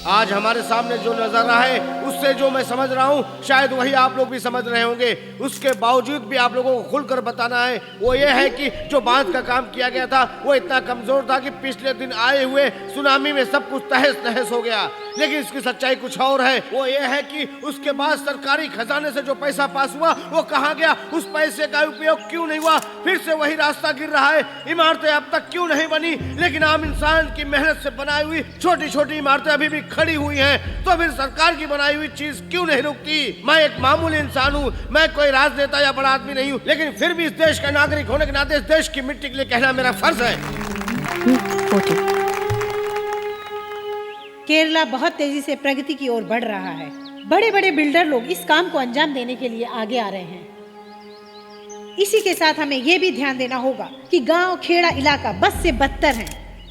आज हमारे सामने जो नजारा है उससे जो मैं समझ रहा हूँ शायद वही आप लोग भी समझ रहे होंगे। उसके बावजूद भी आप लोगों को खुलकर बताना है वो ये है कि जो बांध का काम किया गया था वो इतना कमजोर था कि पिछले दिन आए हुए सुनामी में सब कुछ तहस नहस हो गया। लेकिन इसकी सच्चाई कुछ और है, वो ये है कि उसके बाद सरकारी खजाने से जो पैसा पास हुआ वो कहाँ गया, उस पैसे का उपयोग क्यों नहीं हुआ, फिर से वही रास्ता गिर रहा है, इमारतें अब तक क्यों नहीं बनी, लेकिन आम इंसान की मेहनत से बनाई हुई छोटी छोटी इमारतें अभी भी खड़ी हुई हैं, तो फिर सरकार की बनाई हुई चीज क्यों नहीं रुकती। मैं एक मामूली इंसान हूँ, मैं कोई राजनेता या बड़ा आदमी नहीं हूँ, लेकिन फिर भी इस देश का नागरिक होने के नाते इस देश की मिट्टी के लिए कहना मेरा फर्ज है। केरला बहुत तेजी से प्रगति की ओर बढ़ रहा है। बड़े बड़े बिल्डर लोग इस काम को अंजाम देने के लिए आगे आ रहे हैं। इसी के साथ हमें ये भी ध्यान देना होगा कि गांव खेड़ा इलाका बस से बदतर है,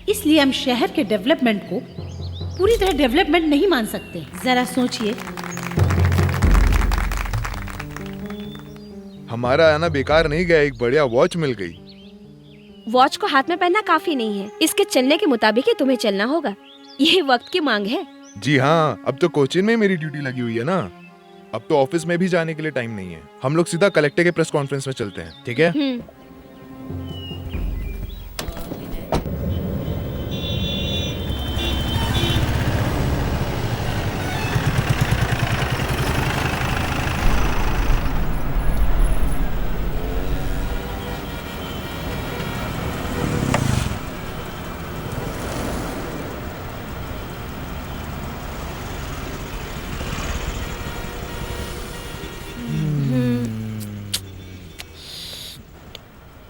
इसलिए हम शहर के डेवलपमेंट को पूरी तरह डेवलपमेंट नहीं मान सकते। जरा सोचिए। हमारा आना बेकार नहीं गया, एक बढ़िया वॉच मिल गई। वॉच को हाथ में पहनना काफी नहीं है, इसके चलने के मुताबिक ही तुम्हें चलना होगा। ये वक्त की मांग है। जी हाँ, अब तो कोचिन में मेरी ड्यूटी लगी हुई है ना, अब तो ऑफिस में भी जाने के लिए टाइम नहीं है। हम लोग सीधा कलेक्टर के प्रेस कॉन्फ्रेंस में चलते हैं, ठीक है?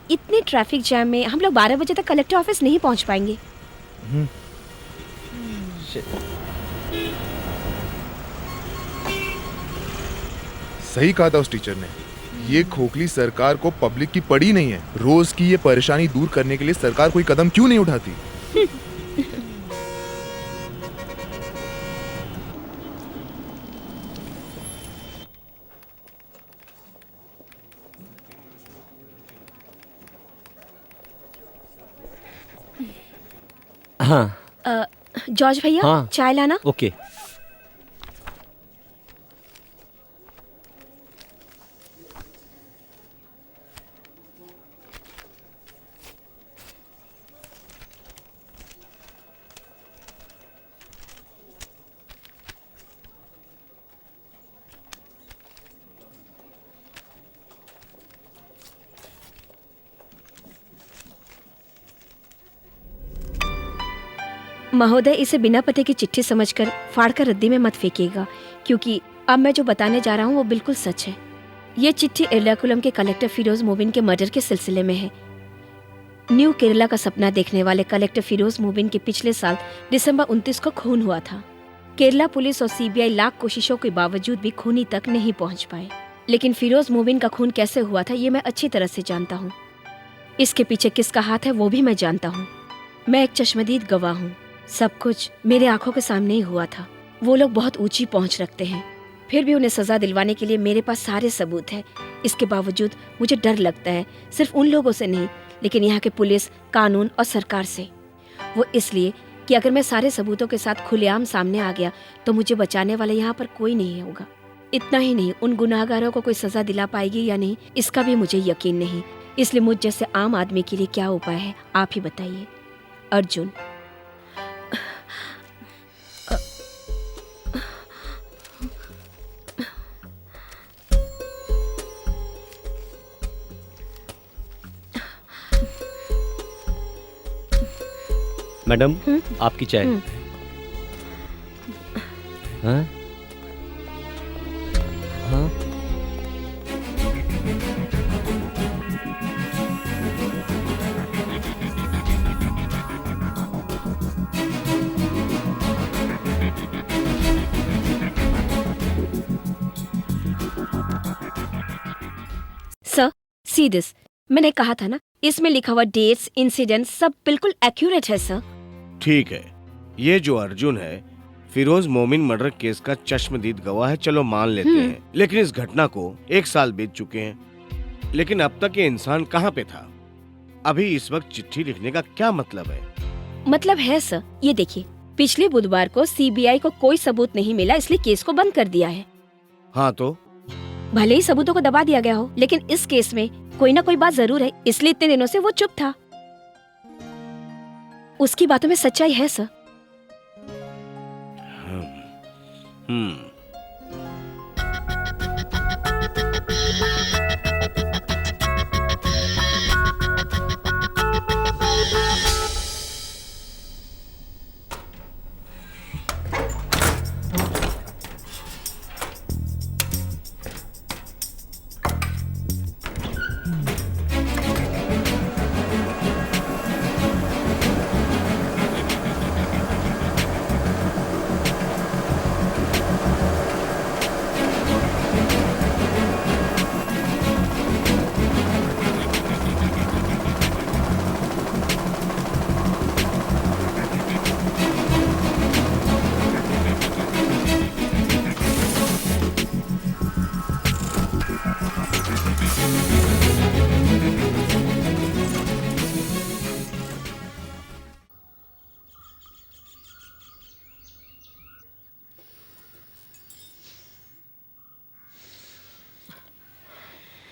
इतने ट्रैफिक जैम में हम लोग 12 बजे तक कलेक्टर ऑफिस नहीं पहुंच पाएंगे। सही कहा था उस टीचर ने, ये खोखली सरकार को पब्लिक की पड़ी नहीं है। रोज की ये परेशानी दूर करने के लिए सरकार कोई कदम क्यों नहीं उठाती? हाँ जॉर्ज भैया, हाँ। चाय लाना। ओके। महोदय, इसे बिना पते की चिट्ठी समझकर फाड़कर रद्दी में मत फेंकिएगा, क्योंकि अब मैं जो बताने जा रहा हूँ वो बिल्कुल सच है। ये चिट्ठी एर्नाकुलम के कलेक्टर फिरोज मोबिन के मर्डर के सिलसिले में है। न्यू केरला का सपना देखने वाले कलेक्टर फिरोज मोबिन के पिछले साल दिसंबर 29 को खून हुआ था। केरला पुलिस और सीबीआई लाख कोशिशों के बावजूद भी खूनी तक नहीं पहुंच पाए, लेकिन फिरोज मोबिन का खून कैसे हुआ था ये मैं अच्छी तरह से जानता हूँ। इसके पीछे किसका हाथ है वो भी मैं जानता हूँ। मैं एक चश्मदीद गवाह हूँ। सब कुछ मेरे आंखों के सामने ही हुआ था। वो लोग बहुत ऊंची पहुंच रखते हैं, फिर भी उन्हें सजा दिलवाने के लिए मेरे पास सारे सबूत हैं। इसके बावजूद मुझे डर लगता है, सिर्फ उन लोगों से नहीं, लेकिन यहाँ के पुलिस, कानून और सरकार से। वो इसलिए कि अगर मैं सारे सबूतों के साथ खुलेआम सामने आ गया तो मुझे बचाने वाला यहाँ पर कोई नहीं होगा। इतना ही नहीं, उन गुनाहगारों को कोई सजा दिला पाएगी या नहीं इसका भी मुझे यकीन नहीं। इसलिए मुझ जैसे आम आदमी के लिए क्या उपाय है आप ही बताइए। अर्जुन। मैडम, आपकी चाय। हाँ? हाँ? Sir, see this. मैंने कहा था ना, इसमें लिखा हुआ डेट्स, इंसिडेंट सब बिल्कुल एक्यूरेट है सर। ठीक है, ये जो अर्जुन है फिरोज मोमिन मर्डर केस का चश्मदीद गवाह है, चलो मान लेते हैं। लेकिन इस घटना को 1 साल बीत चुके हैं, लेकिन अब तक ये इंसान कहाँ पे था? अभी इस वक्त चिट्ठी लिखने का क्या मतलब है? मतलब है सर, ये देखिए, पिछले बुधवार को सीबीआई को कोई सबूत नहीं मिला, इसलिए केस को बंद कर दिया है। हाँ तो भले ही सबूतों को दबा दिया गया हो, लेकिन इस केस में कोई ना कोई बात जरूर है, इसलिए इतने दिनों से वो चुप था। उसकी बातों में सच्चाई है सर।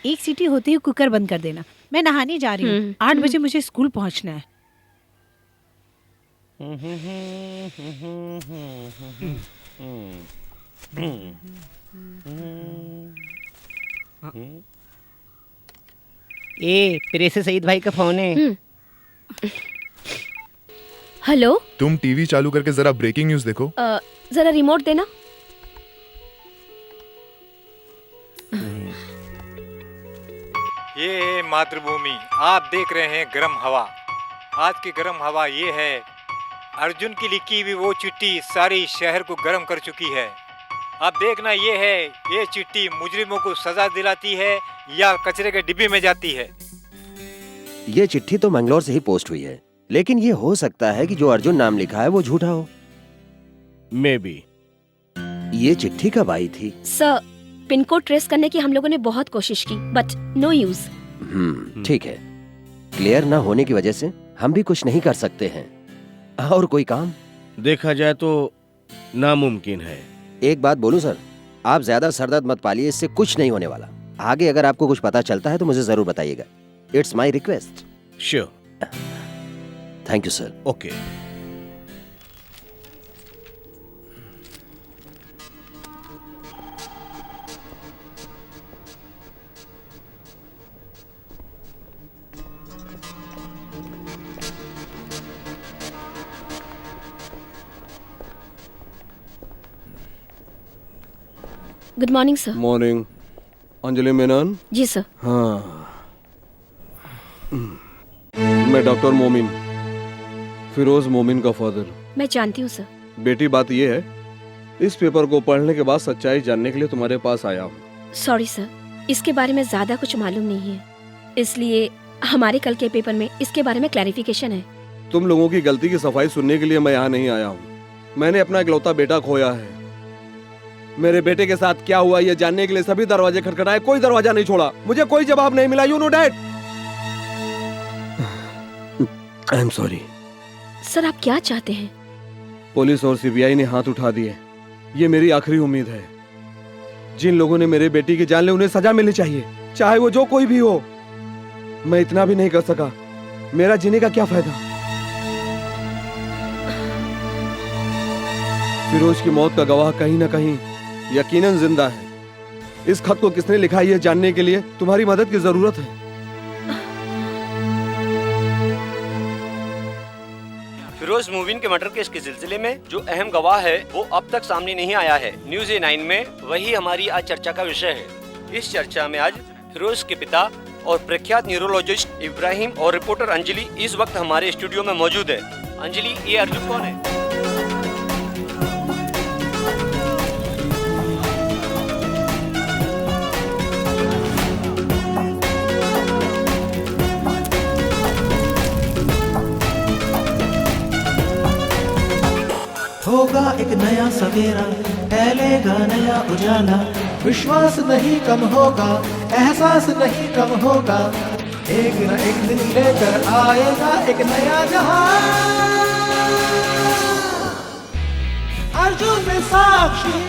एक सीटी होते ही कुकर बंद कर देना। मैं नहाने जा रही हूँ। 8 बजे मुझे स्कूल पहुँचना है। ए प्रेसे सईद भाई का फोन है। हेलो, तुम टीवी चालू करके जरा ब्रेकिंग न्यूज देखो। जरा रिमोट देना। ये है मातृभूमि, आप देख रहे हैं गर्म हवा। आज की गर्म हवा ये है, अर्जुन की लिखी हुई वो चिट्ठी सारी शहर को गर्म कर चुकी है। अब देखना ये है, ये चिट्ठी मुजरिमों को सजा दिलाती है या कचरे के डिब्बे में जाती है। ये चिट्ठी तो मंगलौर से ही पोस्ट हुई है, लेकिन ये हो सकता है कि जो अर्जुन नाम लिखा है वो झूठा हो। May be. ये चिट्ठी कब आई थी? सर, पिन कोड ट्रेस करने की हम लोगों ने बहुत कोशिश की, बट नो यूज। ठीक है, क्लियर ना होने की वजह से हम भी कुछ नहीं कर सकते हैं। और कोई काम देखा जाए तो नामुमकिन है। एक बात बोलूं सर, आप ज्यादा सरदर्द मत पालिए, इससे कुछ नहीं होने वाला। आगे अगर आपको कुछ पता चलता है तो मुझे जरूर बताइएगा। It's my request. Sure. Thank you sir. Okay. Good morning sir. Morning. Anjali Menon? जी सर। हाँ, मैं डॉक्टर मोमिन, फिरोज मोमिन का फादर। मैं जानती हूँ सर। बेटी, बात ये है, इस पेपर को पढ़ने के बाद सच्चाई जानने के लिए तुम्हारे पास आया हूँ। सॉरी सर, इसके बारे में ज्यादा कुछ मालूम नहीं है, इसलिए हमारे कल के पेपर में इसके बारे में क्लैरिफिकेशन है। तुम लोगों की गलती की सफाई सुनने के लिए मैं यहाँ नहीं आया हूँ। मैंने अपना इकलौता बेटा खोया है। मेरे बेटे के साथ क्या हुआ ये जानने के लिए सभी दरवाजे खटखटाए, कोई दरवाजा नहीं छोड़ा। मुझे कोई जवाब नहीं मिला। You know dad. I am sorry. Sir, आप क्या चाहते हैं? पुलिस और सीबीआई ने हाथ उठा दिए। ये मेरी आखिरी उम्मीद है। जिन लोगों ने मेरे बेटी की जान ली उन्हें सजा मिलनी चाहिए, चाहे वो जो कोई भी हो। मैं इतना भी नहीं कर सका, मेरा जीने का क्या फायदा? फिरोज की मौत का गवाह कहीं ना कहीं यकीनन जिंदा है। इस खत को किसने लिखा है ये जानने के लिए तुम्हारी मदद की जरूरत है। फिरोज मोमिन के मर्डर केस के सिलसिले में जो अहम गवाह है वो अब तक सामने नहीं आया है। न्यूज़ 9 में वही हमारी आज चर्चा का विषय है। इस चर्चा में आज फिरोज के पिता और प्रख्यात न्यूरोलॉजिस्ट इब्राहिम और रिपोर्टर अंजलि इस वक्त हमारे स्टूडियो में मौजूद है। अंजलि, ये अर्जुन कौन है? होगा एक नया सवेरा, फैलेगा नया उजाला। विश्वास नहीं कम होगा, एहसास नहीं कम होगा। एक न एक दिन लेकर आएगा एक नया जहां। अर्जुन साक्षी,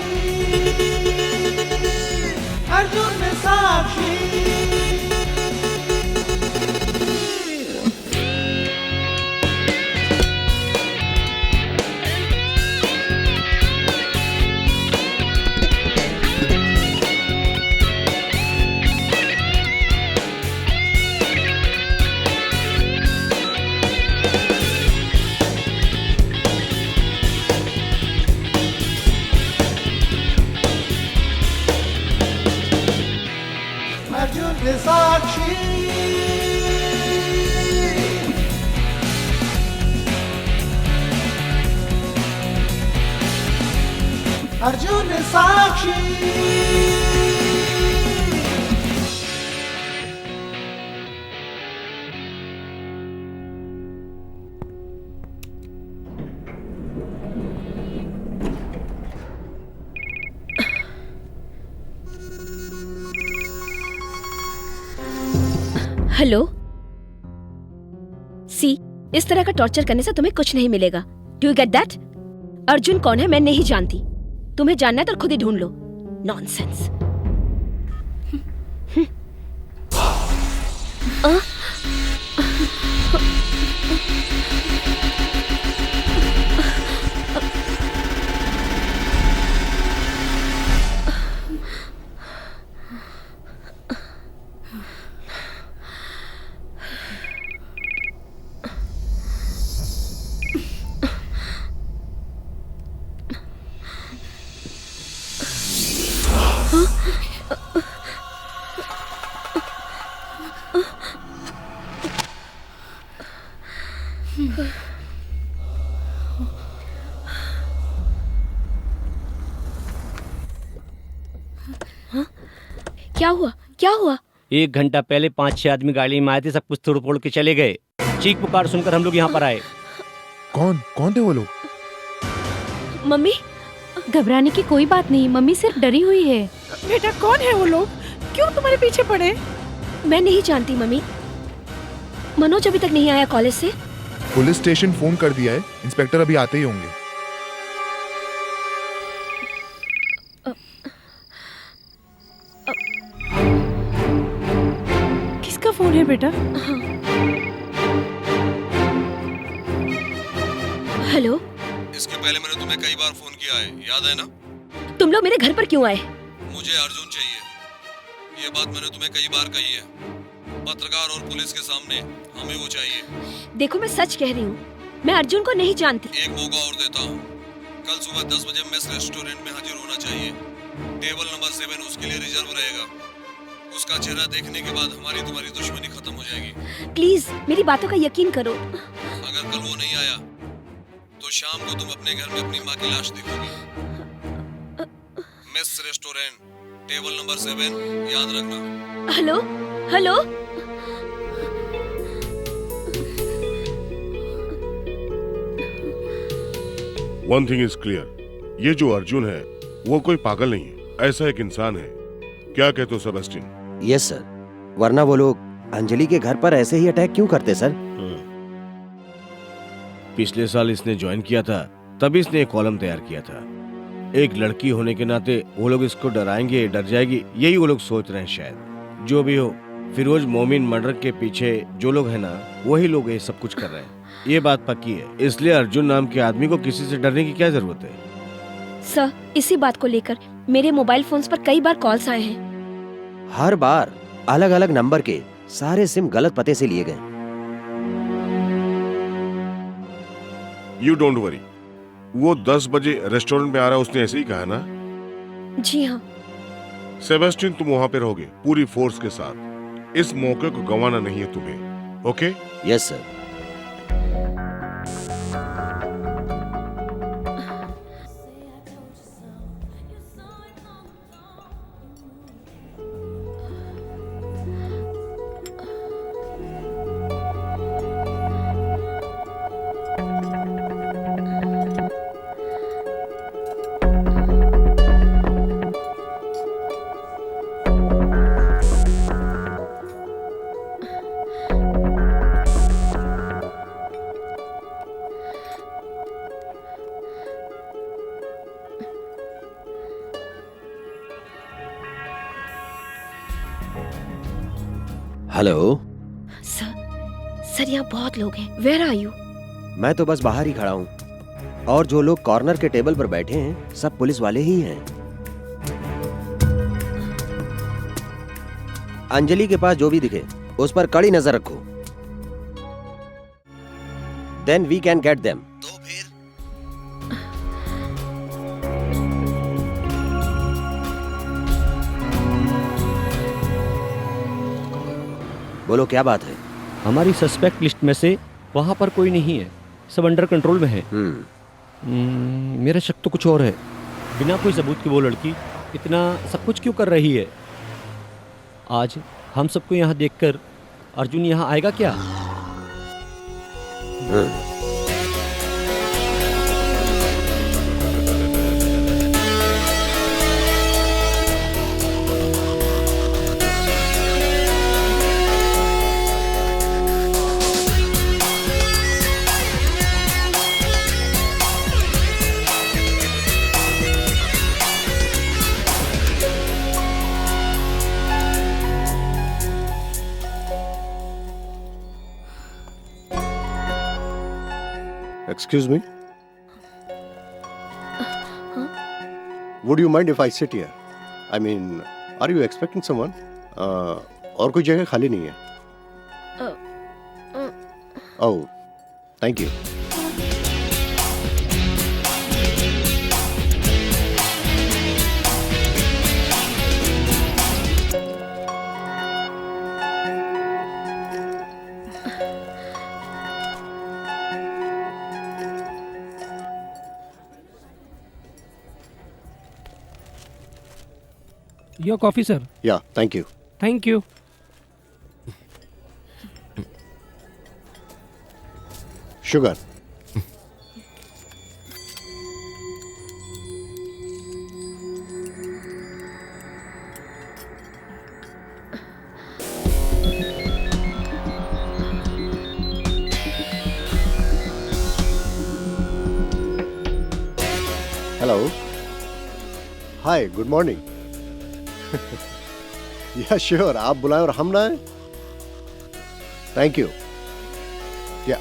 अर्जुन साक्षी। अर्जुन साक्षी, अर्जुन साक्षी। हेलो सी, इस तरह का टॉर्चर करने से तुम्हें कुछ नहीं मिलेगा। Do you get that? Arjun कौन है मैं नहीं जानती, तुम्हें जानना है तो खुद ही ढूंढ लो। नॉनसेंस। क्या हुआ? क्या हुआ? 1 घंटा पहले 5-6 आदमी गाड़ी में आए थे, सब कुछ तोड़ फोड़ के चले गए। चीख पुकार सुनकर हम लोग यहाँ पर आए। कौन थे वो लोग? मम्मी, घबराने की कोई बात नहीं, मम्मी सिर्फ डरी हुई है। बेटा कौन है वो लोग? क्यों तुम्हारे पीछे पड़े? मैं नहीं जानती मम्मी। मनोज अभी तक नहीं आया कॉलेज से। पुलिस स्टेशन फोन कर दिया है, इंस्पेक्टर अभी आते ही होंगे। किसका फोन है बेटा? हेलो, इसके पहले मैंने तुम्हें कई बार फोन किया है, याद है ना? तुम लोग मेरे घर पर क्यों आए? मुझे अर्जुन चाहिए, ये बात मैंने तुम्हें कई बार कही है। पत्रकार और पुलिस के सामने हमें वो चाहिए। देखो मैं सच कह रही हूँ, मैं अर्जुन को नहीं जानती। एक मौका और देता हूँ, कल सुबह 10 बजे मेस रेस्टोरेंट में हाजिर होना चाहिए। टेबल नंबर 7 उसके लिए रिजर्व रहेगा। उसका चेहरा देखने के बाद हमारी तुम्हारी दुश्मनी खत्म हो जाएगी। प्लीज मेरी बातों का यकीन करो। अगर कल वो नहीं आया तो शाम को तुम अपने घर में अपनी माँ की लाश देखोगी। मेस रेस्टोरेंट, टेबल नंबर 7, याद रखना। Hello hello, one thing is clear, ये जो अर्जुन है वो कोई पागल नहीं है, ऐसा एक इंसान है। क्या कहते हो सेबेस्टियन? यस सर, वरना वो लोग अंजलि के घर पर ऐसे ही अटैक क्यों करते सर? पिछले साल इसने ज्वाइन किया था, तभी इसने एक कॉलम तैयार किया था। एक लड़की होने के नाते वो लोग इसको डराएंगे, डर जाएगी, यही वो लोग सोच रहे हैं शायद। जो भी हो, फिरोज मोमिन मर्डर के पीछे जो लोग हैं ना, वही लोग ये सब कुछ कर रहे हैं, ये बात पक्की है। इसलिए अर्जुन नाम के आदमी को किसी से डरने की क्या जरूरत है? सर, इसी बात को लेकर मेरे मोबाइल फोन्स पर कई बार कॉल्स आए हैं। हर बार अलग अलग नंबर के सारे सिम गलत पते से लिए गए। यू डोंट वरी, वो 10 बजे रेस्टोरेंट में आ रहा है, उसने ऐसे ही कहा ना? जी हाँ। सेबेस्टियन, तुम वहाँ पे रहोगे पूरी फोर्स के साथ। इस मौके को गंवाना नहीं है तुम्हें, okay? Yes sir. Hello. Sir यहाँ बहुत लोग हैं। Where are you? मैं तो बस बाहर ही खड़ा हूँ और जो लोग कॉर्नर के टेबल पर बैठे हैं सब पुलिस वाले ही हैं। अंजलि के पास जो भी दिखे उस पर कड़ी नजर रखो। Then we can get them. तो फिर बोलो क्या बात है? हमारी सस्पेक्ट लिस्ट में से वहाँ पर कोई नहीं है, सब अंडर कंट्रोल में है। मेरा शक तो कुछ और है। बिना कोई सबूत के वो लड़की इतना सब कुछ क्यों कर रही है? आज हम सबको यहाँ देखकर अर्जुन यहाँ आएगा क्या? Excuse me? Would you mind if I sit here? I mean, are you expecting someone? और कोई जगह खाली नहीं है। Oh, thank you. Your coffee, sir. Yeah, thank you. Thank you. Sugar. Hello. Hi, good morning. या sure, आप बुलाएं और हम ना आए। Thank you. या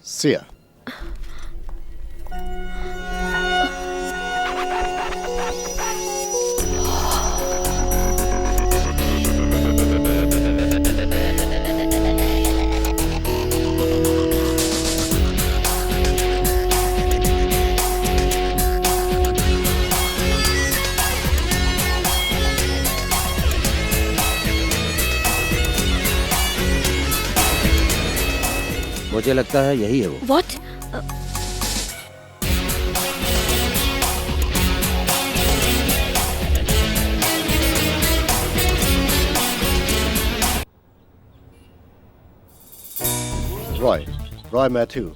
see ya. मुझे लगता है यही है वो। What? रॉय मैथ्यू।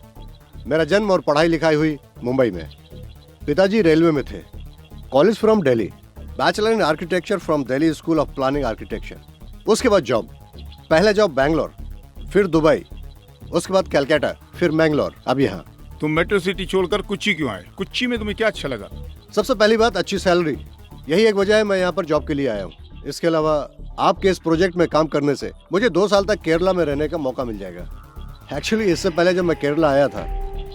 मेरा जन्म और पढ़ाई लिखाई हुई मुंबई में। पिताजी रेलवे में थे। College from Delhi, bachelor in architecture from Delhi school of planning architecture. उसके बाद जॉब, पहले जॉब बैंगलोर, फिर दुबई, उसके बाद कलकत्ता, फिर मैंगलोर, अब यहाँ। तुम मेट्रो सिटी छोड़कर कुच्ची क्यों आए? कुच्ची में तुम्हें क्या अच्छा लगा? सबसे पहली बात अच्छी सैलरी, यही एक वजह है मैं यहाँ पर जॉब के लिए आया हूँ। इसके अलावा आपके इस प्रोजेक्ट में काम करने से मुझे 2 साल तक केरला में रहने का मौका मिल जाएगा। एक्चुअली इससे पहले जब मैं केरला आया था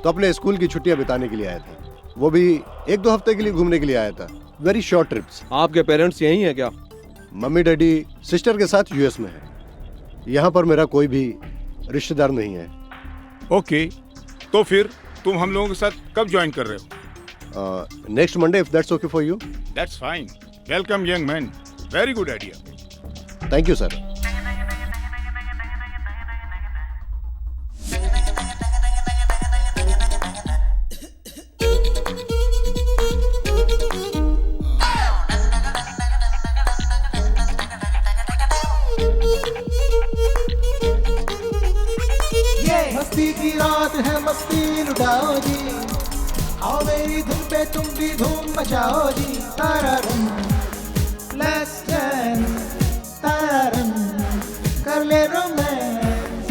तो अपने स्कूल की छुट्टियां बिताने के लिए आया था, वो भी 1-2 हफ्ते के लिए घूमने के लिए आया था। Very short trips. आपके पेरेंट्स यहीं हैं क्या? मम्मी डैडी सिस्टर के साथ यूएस में है। यहाँ पर मेरा कोई भी रिश्तेदार नहीं है। ओके, तो फिर तुम हम लोगों के साथ कब ज्वाइन कर रहे हो? Next Monday, if that's okay for you. That's fine. Welcome young man, very good idea. Thank you sir. मस्ती की रात है, मस्ती लुटाओ जी, आओ मेरी धुन पे तुम भी धूम मचाओ जी। तारा धूम, लेट्स डांस, तारा कर ले रोमांस,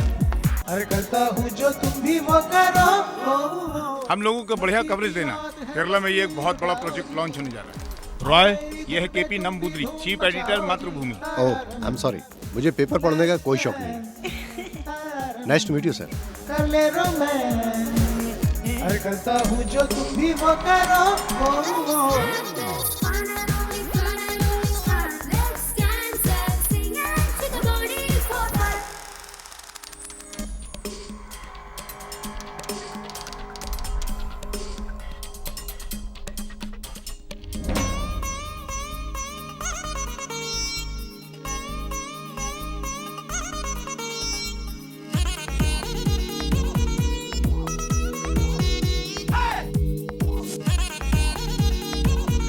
अरे करता हूँ जो तुम भी वो करो। हम लोगों को बढ़िया कवरेज देना। केरला में ये एक बहुत बड़ा प्रोजेक्ट लॉन्च होने जा रहा है। रॉय, ये है KP Namboodiri, chief editor Mathrubhumi. Oh, I am sorry, मुझे पेपर पढ़ने का कोई शौक नहीं है। Nice to meet you sir. कर ले रोमांस, अरे करता हूँ जो तुम भी वो करो।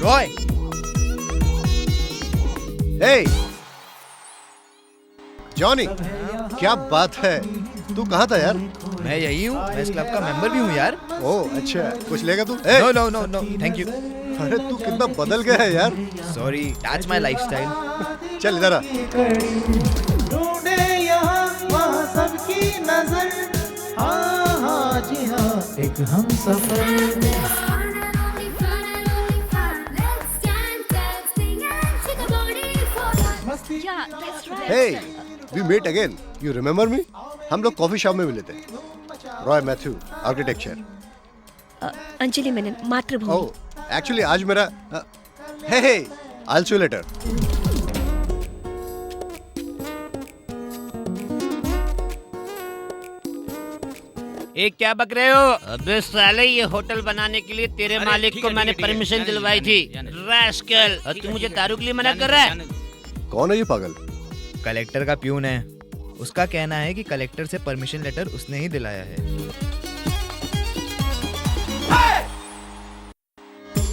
रॉय, हे जॉनी, क्या बात है, तू कहाँ था यार? मैं यही हूँ, मैं इस क्लब का मेंबर भी हूँ यार। ओह अच्छा, कुछ लेगा तू? No no no no, thank you. अरे तू कितना बदल गया है यार। Sorry, that's my lifestyle. चल इधर आ। ढूंढे यहाँ वहाँ सबकी नजर, हाँ हाँ जी हाँ, एक हम सफर। Hey, we meet again. You remember me? हम लोग कॉफी शॉप में मिले थे। Roy Mathew, architecture. Anjali Menon, Mathrubhumi. Oh, actually आज मेरा हे I'll see you later. एक क्या बक रहे हो? अबे साले, ये होटल बनाने के लिए तेरे मालिक को मैंने परमिशन दिलवाई थी। रास्कल, और तू मुझे दारू के लिए मना कर रहा है? कौन है ये पागल? कलेक्टर का प्यून है। उसका कहना है कि कलेक्टर से परमिशन लेटर उसने ही दिलाया है।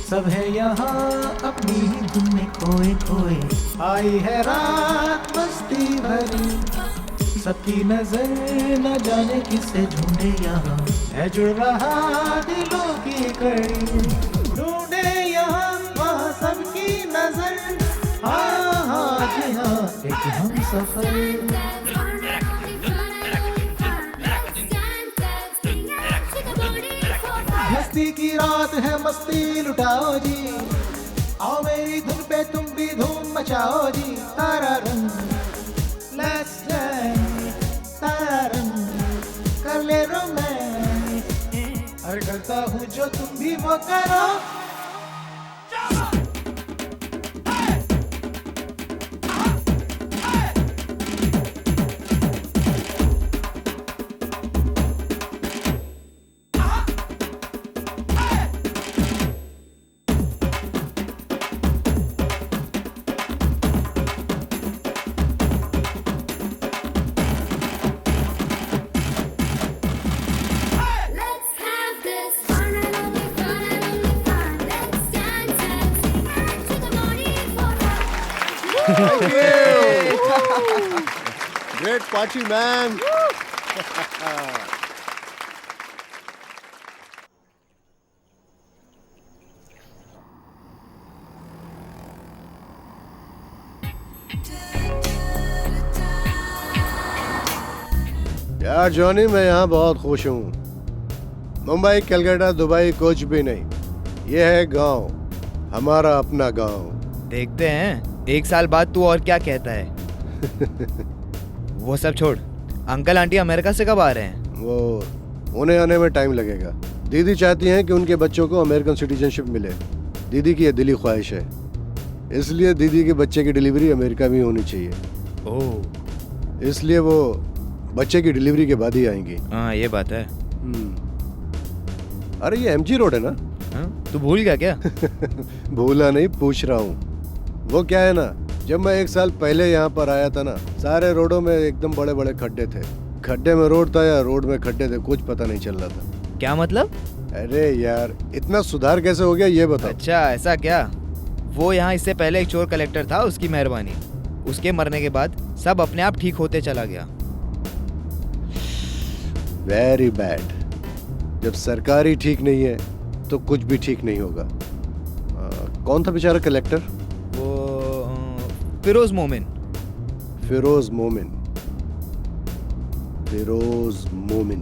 सब है यहाँ अपनी ही धुन में खोए खोए, आई है रात मस्ती भरी, सबकी नजर न जाने किसे ढूंढे यहाँ, है जुड़ रहा दिलों की कड़ी। ढूंढे यहाँ वहाँ सबकी नजर, हाँ हाँ जी हाँ, एक हम सफर। मस्ती की रात है, मस्ती लुटाओ जी, आओ मेरी धुन पे तुम भी धूम मचाओ जी। तारा रंग, लेट्स डांस, तारा रंग, कर ले रोमांस, अरे करता हूँ जो तुम भी वो करो। Thank you. Great party, man. यार जॉनी, मैं यहाँ बहुत खुश हूँ। मुंबई, कलकत्ता, दुबई कुछ भी नहीं। ये है गांव, हमारा अपना गांव। देखते हैं एक साल बाद तू और क्या कहता है। वो सब छोड़, अंकल आंटी अमेरिका से कब आ रहे हैं? वो उन्हें आने में टाइम लगेगा। दीदी चाहती हैं कि उनके बच्चों को अमेरिकन सिटीजनशिप मिले। दीदी की ये दिली ख्वाहिश है, इसलिए दीदी के बच्चे की डिलीवरी अमेरिका में होनी चाहिए। ओह, इसलिए वो बच्चे की डिलीवरी के बाद ही आएंगी। हाँ ये बात है। अरे ये MG रोड है ना? तू भूल गया क्या? भूला नहीं, पूछ रहा हूँ। वो क्या है ना, जब मैं 1 साल पहले यहाँ पर आया था ना, सारे रोडों में एकदम बड़े बड़े खड्डे थे। खड्डे में रोड था या रोड में खड्डे थे, कुछ पता नहीं चल रहा था। क्या मतलब? अरे यार, इतना सुधार कैसे हो गया ये बताओ। अच्छा ऐसा क्या? वो यहाँ इससे पहले एक चोर कलेक्टर था, उसकी मेहरबानी। उसके मरने के बाद सब अपने आप ठीक होते चला गया। Very bad. जब सरकार ही ठीक नहीं है तो कुछ भी ठीक नहीं होगा। कौन था बेचारा कलेक्टर? वो फिरोज मोमिन। फिरोज मोमिन। फिरोज मोमिन।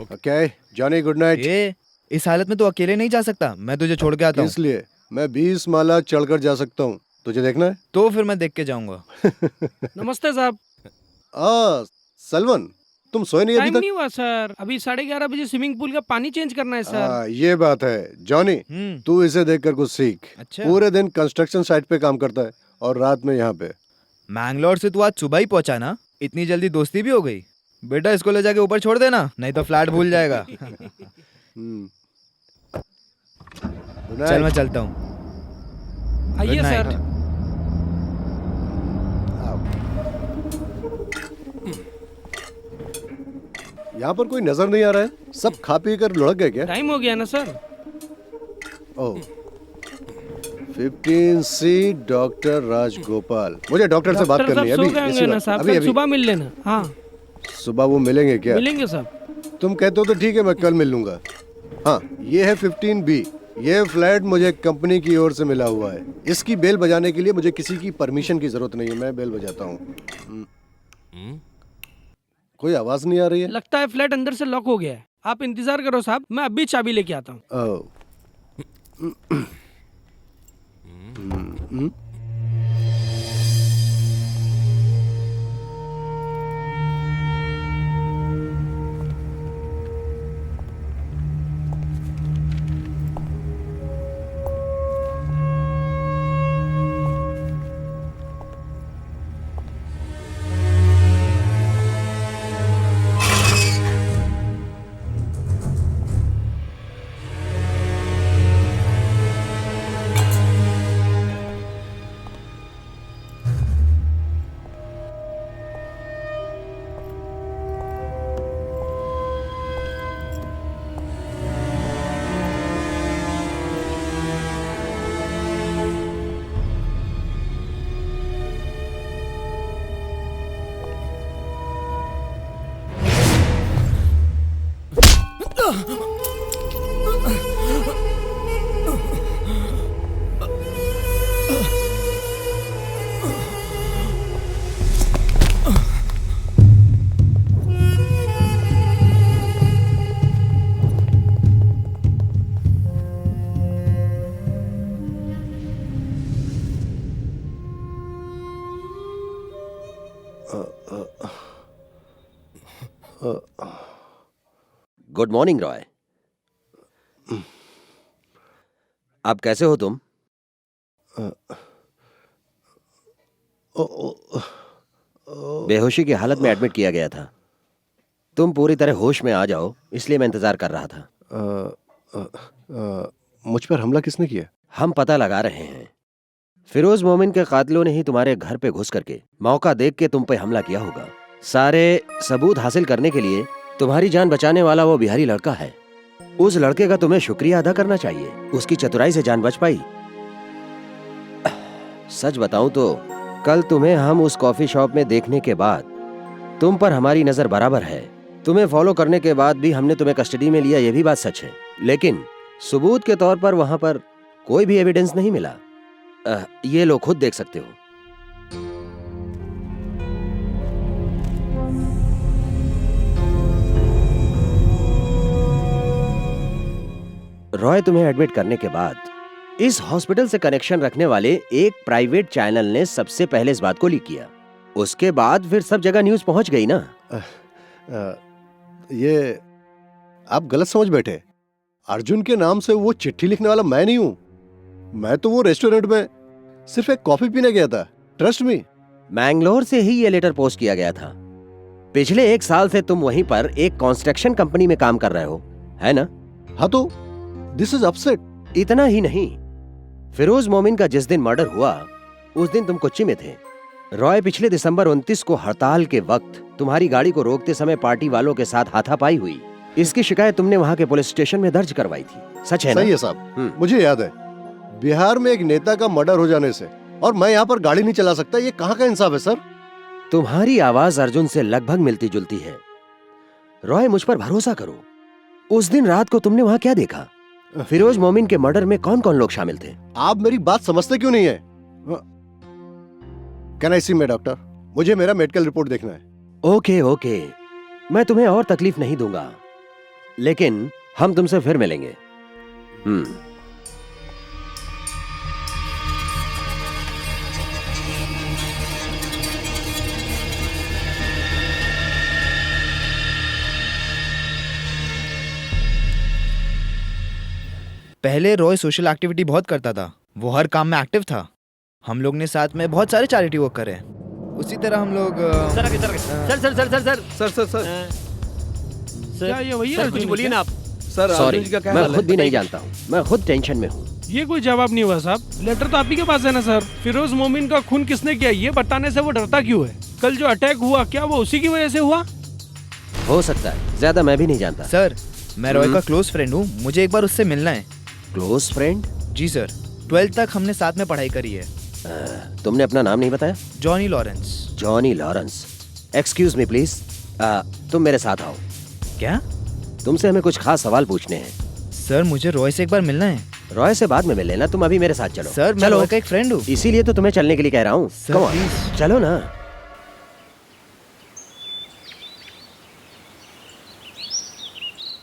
Okay Johnny, good night. इस हालत में तो अकेले नहीं जा सकता, मैं तुझे छोड़ के आता हूँ। इसलिए मैं 20 माला चढ़कर जा सकता हूँ, तुझे देखना है? तो फिर मैं देख के जाऊंगा। नमस्ते साहब। सलवन, तुम सोए नहीं अभी टाइम तक? नहीं हुआ सर, अभी 11:30 बजे स्विमिंग पूल का पानी चेंज करना है सर। ये बात है जॉनी, तू इसे देखकर कुछ सीख। अच्छा। पूरे दिन कंस्ट्रक्शन साइट पे काम करता है और रात में यहाँ पे। मैंगलोर से तू आज सुबह ही पहुंचा ना, इतनी जल्दी दोस्ती भी हो गई? बेटा इसको ले जाके ऊपर छोड़ देना, नहीं तो फ्लैट भूल जाएगा। चल मैं चलता हूँ। आइए सर। यहाँ पर कोई नजर नहीं आ रहा है, सब खा पी कर लुढ़क गए क्या? टाइम हो गया ना सर। ओह 15C डॉक्टर राजगोपाल, मुझे डॉक्टर से बात करनी है अभी। अभी सुबह मिल लेना। हाँ सुबह वो मिलेंगे क्या? मिलेंगे साहब। तुम कहते हो तो ठीक है, मैं कल मिल लूंगा। हाँ ये है 15B, ये फ्लैट मुझे कंपनी की ओर से मिला हुआ है। इसकी बेल बजाने के लिए मुझे किसी की परमिशन की जरूरत नहीं है, मैं बेल बजाता हूँ। कोई आवाज नहीं आ रही है। लगता है फ्लैट अंदर से लॉक हो गया है। आप इंतजार करो साहब, मैं अभी चाबी लेके आता हूँ। Good morning Roy. आप कैसे हो तुम? बेहोशी की हालत में एडमिट किया गया था। तुम पूरी तरह होश में आ जाओ, इसलिए मैं इंतजार कर रहा था। मुझ पर हमला किसने किया? हम पता लगा रहे हैं। फिरोज मोमिन के कातिलों ने ही तुम्हारे घर पे घुस करके मौका देख के तुम पे हमला किया होगा। सारे सबूत हासिल करने के लिए तुम्हारी जान बचाने वाला वो बिहारी लड़का है। उस लड़के का तुम्हें शुक्रिया अदा करना चाहिए, उसकी चतुराई से जान बच पाई। सच बताऊं तो कल तुम्हें हम उस कॉफी शॉप में देखने के बाद तुम पर हमारी नजर बराबर है। तुम्हें फॉलो करने के बाद भी हमने तुम्हें कस्टडी में लिया, यह भी बात सच है, लेकिन सबूत के तौर पर वहां पर कोई भी एविडेंस नहीं मिला। ये लो खुद देख सकते हो। रॉय, तुम्हें एडमिट करने के बाद इस हॉस्पिटल से कनेक्शन रखने वाले एक प्राइवेट चैनल ने सबसे पहले इस बात को लीक किया। उसके बाद फिर सब जगह न्यूज पहुंच गई ना। ये आप गलत समझ बैठे। अर्जुन के नाम से वो चिट्ठी लिखने वाला मैं नहीं हूं। मैं तो वो रेस्टोरेंट में सिर्फ एक कॉफी पीने गया था। Trust me. मैंगलोर से ही ये लेटर पोस्ट किया गया था। पिछले 1 साल से तुम वहीं पर एक कंस्ट्रक्शन कंपनी में काम कर रहे हो, है ना? हाँ, तो दिस इज अपसेट। इतना ही नहीं, फिरोज मोमिन का जिस दिन मर्डर हुआ उस दिन तुम कोच्चि में थे। रॉय, पिछले दिसंबर 29 को हड़ताल के वक्त तुम्हारी गाड़ी को रोकते समय पार्टी वालों के साथ हाथापाई हुई। इसकी शिकायत तुमने वहां के पुलिस स्टेशन में दर्ज करवाई थी, सच है ना? सही है साहब, मुझे याद है। बिहार में एक नेता का मर्डर हो जाने से और मैं यहाँ पर गाड़ी नहीं चला सकता, ये कहाँ का इंसाफ है सर? तुम्हारी आवाज अर्जुन से लगभग मिलती जुलती है। रॉय, मुझ पर भरोसा करो। उस दिन रात को तुमने वहां क्या देखा? फिरोज मोमिन के मर्डर में कौन कौन लोग शामिल थे? आप मेरी बात समझते क्यों नहीं है? Can I see me doctor? मुझे मेरा मेडिकल रिपोर्ट देखना है। ओके ओके, मैं तुम्हें और तकलीफ नहीं दूंगा, लेकिन हम तुमसे फिर मिलेंगे। पहले रॉय सोशल एक्टिविटी बहुत करता था, वो हर काम में एक्टिव था। हम लोग ने साथ में बहुत सारे चैरिटी वर्क करे। उसी तरह हम लोग सर आगे, sir sir sir sir sir sir sir क्या ये वही सर कुछ बोलिए ना आप। सर सॉरी, मैं खुद भी नहीं जानता हूँ, मैं खुद टेंशन में हूँ। ये कोई जवाब नहीं हुआ साहब। लेटर तो आप ही के पास है ना सर। फिरोज मोमिन का खून किसने किया ये बताने से वो डरता क्यों है? कल जो अटैक हुआ क्या वो उसी की वजह से हुआ? हो सकता है, ज्यादा मैं भी नहीं जानता। सर, मैं रॉय का क्लोज फ्रेंड हूँ, मुझे एक बार उससे मिलना है। Close friend? जी सर, 12th तक हमने साथ में पढ़ाई करी है। तुमने अपना नाम नहीं बताया? Johnny Lawrence. Johnny Lawrence, excuse me please, तुम मेरे साथ आओ। क्या? तुमसे हमें कुछ खास सवाल पूछने हैं। सर, मुझे रॉय से एक बार मिलना है। रॉय से बाद में मिल लेना, तुम अभी मेरे साथ चलो। सर, मैं रॉय का एक फ्रेंड हूँ। इसीलिए तो तुम्हें चलने के लिए कह रहा हूँ। Sir, Come on, please. चलो ना।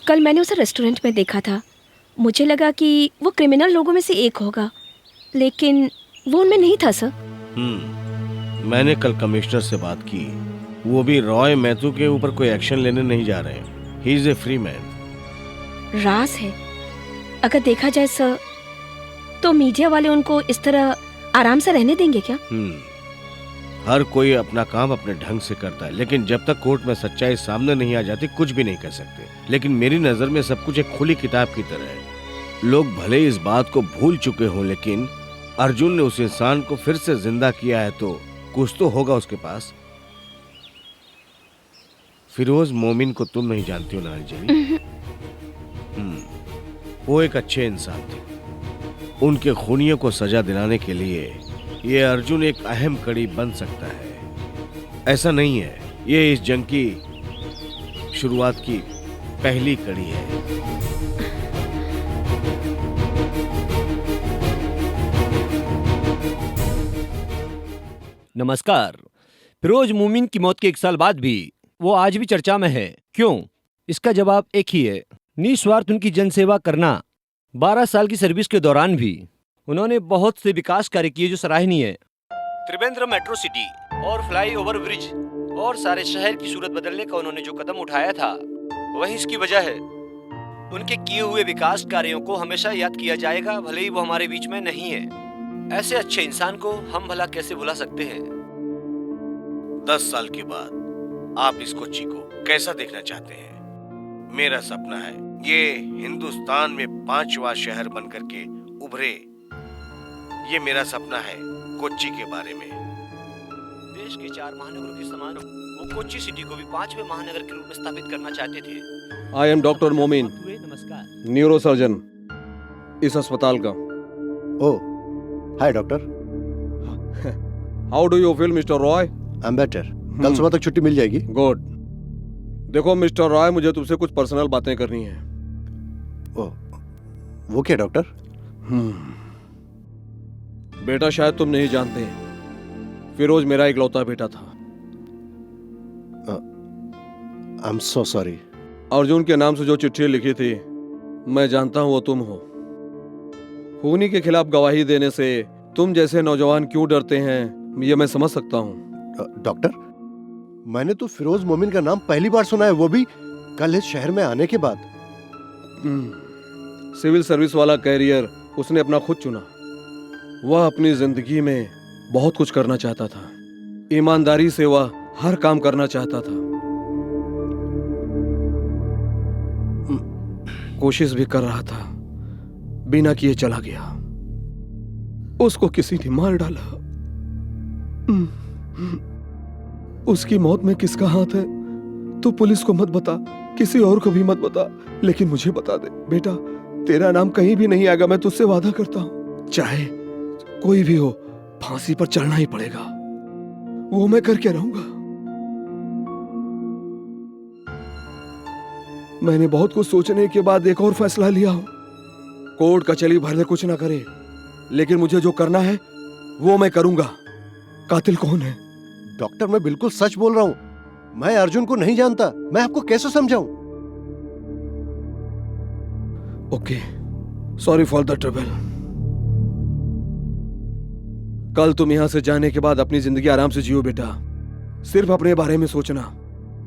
कल मैंने उसे रेस्टोरेंट में देखा था। मुझे लगा कि वो क्रिमिनल लोगों में से एक होगा, लेकिन वो उनमें नहीं था सर। मैंने कल कमिश्नर से बात की, वो भी रॉय मैथ्यू के ऊपर कोई एक्शन लेने नहीं जा रहे हैं। He is a free man. राज है, अगर देखा जाए सर तो मीडिया वाले उनको इस तरह आराम से रहने देंगे क्या? हर कोई अपना काम अपने ढंग से करता है, लेकिन जब तक कोर्ट में सच्चाई सामने नहीं आ जाती कुछ भी नहीं कर सकते। लेकिन मेरी नजर में सब कुछ एक खुली किताब की तरह है। लोग भले इस बात को भूल चुके हों, लेकिन अर्जुन ने उस इंसान को फिर से जिंदा किया है तो कुछ तो होगा उसके पास। फिरोज मोमिन को तुम नहीं जानती हो नानी। वो एक अच्छे इंसान थे। उनके खूनियों को सजा दिलाने के लिए ये अर्जुन एक अहम कड़ी बन सकता है। ऐसा नहीं है, ये इस जंग की शुरुआत की पहली कड़ी है। नमस्कार। फिरोज मोमिन की मौत के 1 साल बाद भी वो आज भी चर्चा में है। क्यों? इसका जवाब एक ही है, निस्वार्थ उनकी जनसेवा करना। 12 साल की सर्विस के दौरान भी उन्होंने बहुत से विकास कार्य किए जो सराहनीय है। त्रिवेंद्रम मेट्रो सिटी और फ्लाईओवर ब्रिज और सारे शहर की सूरत बदलने का उन्होंने जो कदम उठाया था वही इसकी वजह है। उनके किए हुए विकास कार्यों को हमेशा याद किया जाएगा, भले ही वो हमारे बीच में नहीं है। ऐसे अच्छे इंसान को हम भला कैसे भुला सकते हैं? 10 साल के बाद आप इस कोच्चि को कैसा देखना चाहते हैं? मेरा सपना है ये हिंदुस्तान में 5वां शहर बनकर के उभरे। ये मेरा सपना है कोच्चि के बारे में। देश के 4 महानगरों के समान वो कोच्चि सिटी को भी 5वें महानगर के रूप में स्थापित करना चाहते थे। आई एम डॉक्टर मोमिन, नमस्कार। न्यूरो सर्जन इस अस्पताल का। Oh, hi doctor. How do you feel mister Roy? I am better. कल सुबह तक छुट्टी मिल जाएगी। गुड। देखो मिस्टर रॉय, मुझे तुमसे कुछ पर्सनल बातें करनी है। ओह, वो क्या डॉक्टर? बेटा, शायद तुम नहीं जानते, फिरोज मेरा इकलौता बेटा था। I am so sorry. Arjun के नाम से जो चिट्ठी लिखी थी, मैं जानता हूं वो तुम हो। खूनी के खिलाफ गवाही देने से तुम जैसे नौजवान क्यों डरते हैं, ये मैं समझ सकता हूं। डॉक्टर, मैंने तो फिरोज मोमिन का नाम पहली बार सुना है, वो भी कल इस शहर में आने के बाद। सिविल सर्विस वाला कैरियर उसने अपना खुद चुना। वह अपनी जिंदगी में बहुत कुछ करना चाहता था। ईमानदारी से वह हर काम करना चाहता था। कोशिश भी कर रहा था, बिना किए चला गया। उसको किसी ने मार डाला। उसकी मौत में किसका हाथ है तो पुलिस को मत बता, किसी और को भी मत बता, लेकिन मुझे बता दे। बेटा, तेरा नाम कहीं भी नहीं आएगा, मैं तुझसे वादा करता हूं। चाहे कोई भी हो, फांसी पर चढ़ना ही पड़ेगा, वो मैं करके रहूंगा। मैंने बहुत कुछ सोचने के बाद एक और फैसला लिया हूँ। कोर्ट कचहरी भले कुछ ना करे, लेकिन मुझे जो करना है वो मैं करूंगा। कातिल कौन है? डॉक्टर, मैं बिल्कुल सच बोल रहा हूँ। मैं अर्जुन को नहीं जानता। मैं आपको कैसे समझाऊं? Okay, sorry for the trouble. कल तुम यहां से जाने के बाद अपनी जिंदगी आराम से जियो बेटा। सिर्फ अपने बारे में सोचना।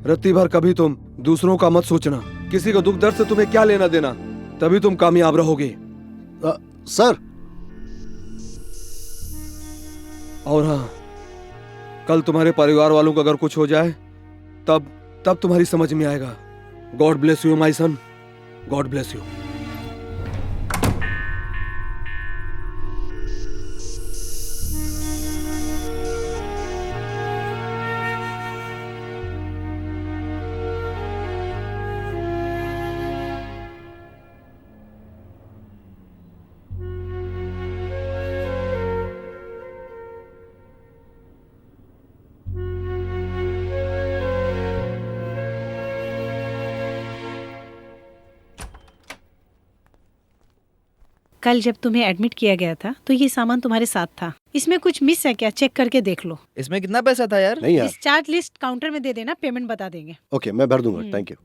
रत्ती भर कभी तुम दूसरों का मत सोचना। किसी को दुख दर्द से तुम्हें क्या लेना देना, तभी तुम कामयाब रहोगे। सर। और हाँ, कल तुम्हारे परिवार वालों को अगर कुछ हो जाए तब तुम्हारी समझ में आएगा। God bless you my son, God bless you. कल जब तुम्हें एडमिट किया गया था तो ये सामान तुम्हारे साथ था। इसमें कुछ मिस है क्या? चेक करके देख लो। इसमें कितना पैसा था यार? नहीं यार। डिस्चार्ज लिस्ट काउंटर में दे देना, पेमेंट बता देंगे। ओके, मैं भर दूंगा। Thank you.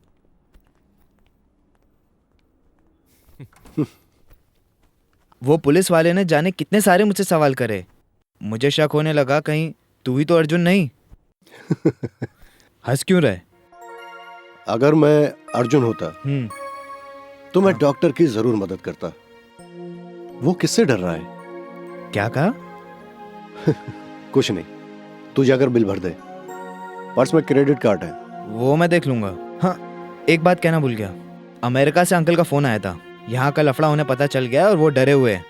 वो पुलिस वाले ने जाने कितने सारे मुझसे सवाल करे। मुझे शक होने लगा कहीं तू ही तो अर्जुन नहीं। हंस क्यों रहे? अगर मैं अर्जुन होता तो मैं डॉक्टर की जरूर मदद करता। वो किससे डर रहा है? क्या कहा? कुछ नहीं, तू जाकर बिल भर दे। पर्स में क्रेडिट कार्ड है। वो मैं देख लूंगा। हाँ, एक बात कहना भूल गया। अमेरिका से अंकल का फोन आया था। यहाँ का लफड़ा उन्हें पता चल गया और वो डरे हुए हैं।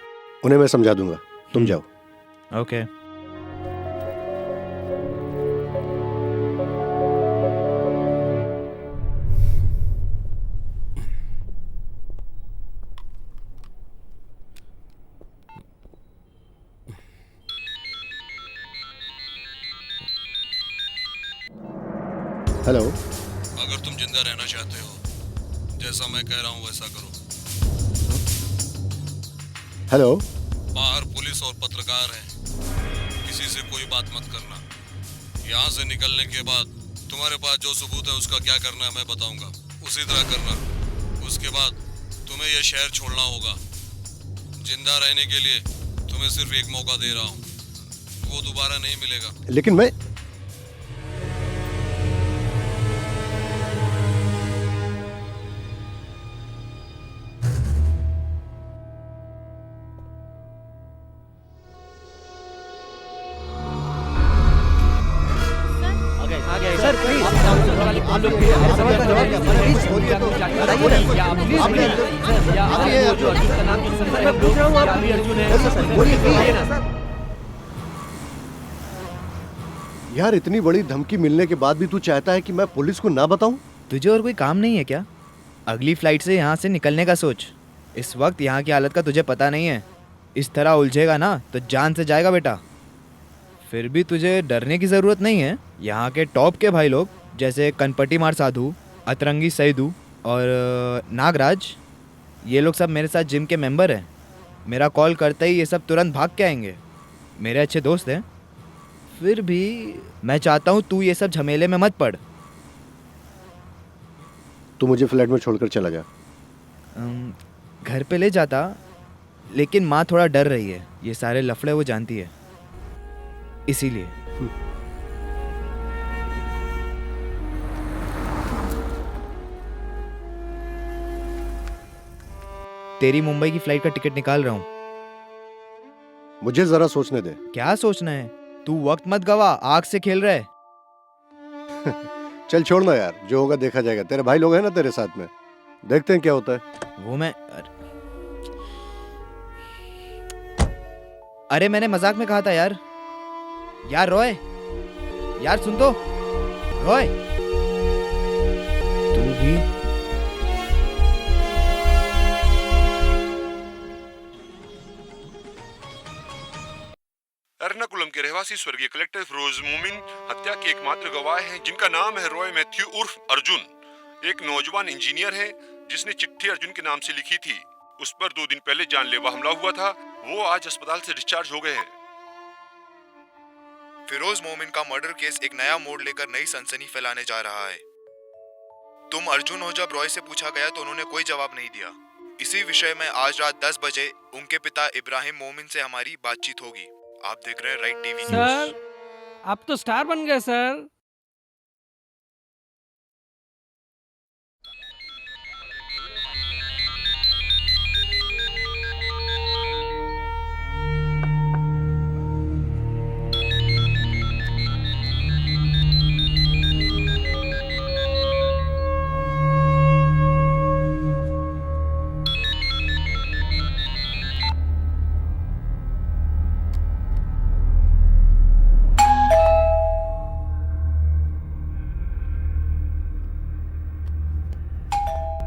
उन्हें मैं समझा दूंगा, तुम जाओ। ओके। हेलो। अगर तुम जिंदा रहना चाहते हो, जैसा मैं कह रहा हूँ वैसा करो। हेलो। बाहर पुलिस और पत्रकार हैं। किसी से कोई बात मत करना। यहाँ से निकलने के बाद तुम्हारे पास जो सबूत है उसका क्या करना है मैं बताऊंगा, उसी तरह करना। उसके बाद तुम्हें यह शहर छोड़ना होगा। जिंदा रहने के लिए तुम्हें सिर्फ एक मौका दे रहा हूँ, वो दोबारा नहीं मिलेगा। लेकिन मैं सर प्लीज आप लोग सवाल का जवाब प्लीज बोलिए तो बताइए ना। मैं पूछ रहा हूँ, आप अर्जुन है बोलिए ना। यार, इतनी बड़ी धमकी मिलने के बाद भी तू चाहता है कि मैं पुलिस को ना बताऊं? तुझे और कोई काम नहीं है क्या? अगली फ्लाइट से यहाँ से निकलने का सोच। इस वक्त यहाँ की हालत का तुझे पता नहीं है। इस तरह उलझेगा ना तो जान से जाएगा बेटा। फिर भी तुझे डरने की ज़रूरत नहीं है। यहाँ के टॉप के भाई लोग जैसे कनपटी मार साधु, अतरंगी सैदू और नागराज, ये लोग सब मेरे साथ जिम के मेंबर हैं। मेरा कॉल करते ही ये सब तुरंत भाग के आएंगे। मेरे अच्छे दोस्त हैं। फिर भी मैं चाहता हूँ तू ये सब झमेले में मत पड़। तू मुझे फ्लैट में छोड़कर चला जा। घर पे ले जाता, लेकिन माँ थोड़ा डर रही है। ये सारे लफड़े वो जानती है, इसीलिए। तेरी मुंबई की फ्लाइट का टिकट निकाल रहा हूँ। मुझे जरा सोचने दे। क्या सोचना है? तू वक्त मत गवा, आग से खेल रहा है। चल छोड़ना यार, जो होगा देखा जाएगा। तेरे भाई लोग हैं ना तेरे साथ में, देखते हैं क्या होता है। वो मैं अरे मैंने मजाक में कहा था यार। यार रॉय, यार सुन तो। रॉय, तू भी एर्नाकुलम के रहवासी स्वर्गीय कलेक्टर फिरोज मोमिन हत्या के एकमात्र गवाह हैं, जिनका नाम है रॉय मैथ्यू उर्फ अर्जुन। एक नौजवान इंजीनियर है जिसने चिट्ठी अर्जुन के नाम से लिखी थी। उस पर 2 दिन पहले जानलेवा हमला हुआ था। वो आज अस्पताल से डिस्चार्ज हो गए हैं। फिरोज मोमिन का मर्डर केस एक नया मोड़ लेकर नई सनसनी फैलाने जा रहा है। तुम अर्जुन हो, जब रॉय से पूछा गया तो उन्होंने कोई जवाब नहीं दिया। इसी विषय में आज रात 10 बजे उनके पिता इब्राहिम मोमिन से हमारी बातचीत होगी। आप देख रहे हैं राइट टीवी न्यूज़। सर, आप तो स्टार बन गए सर।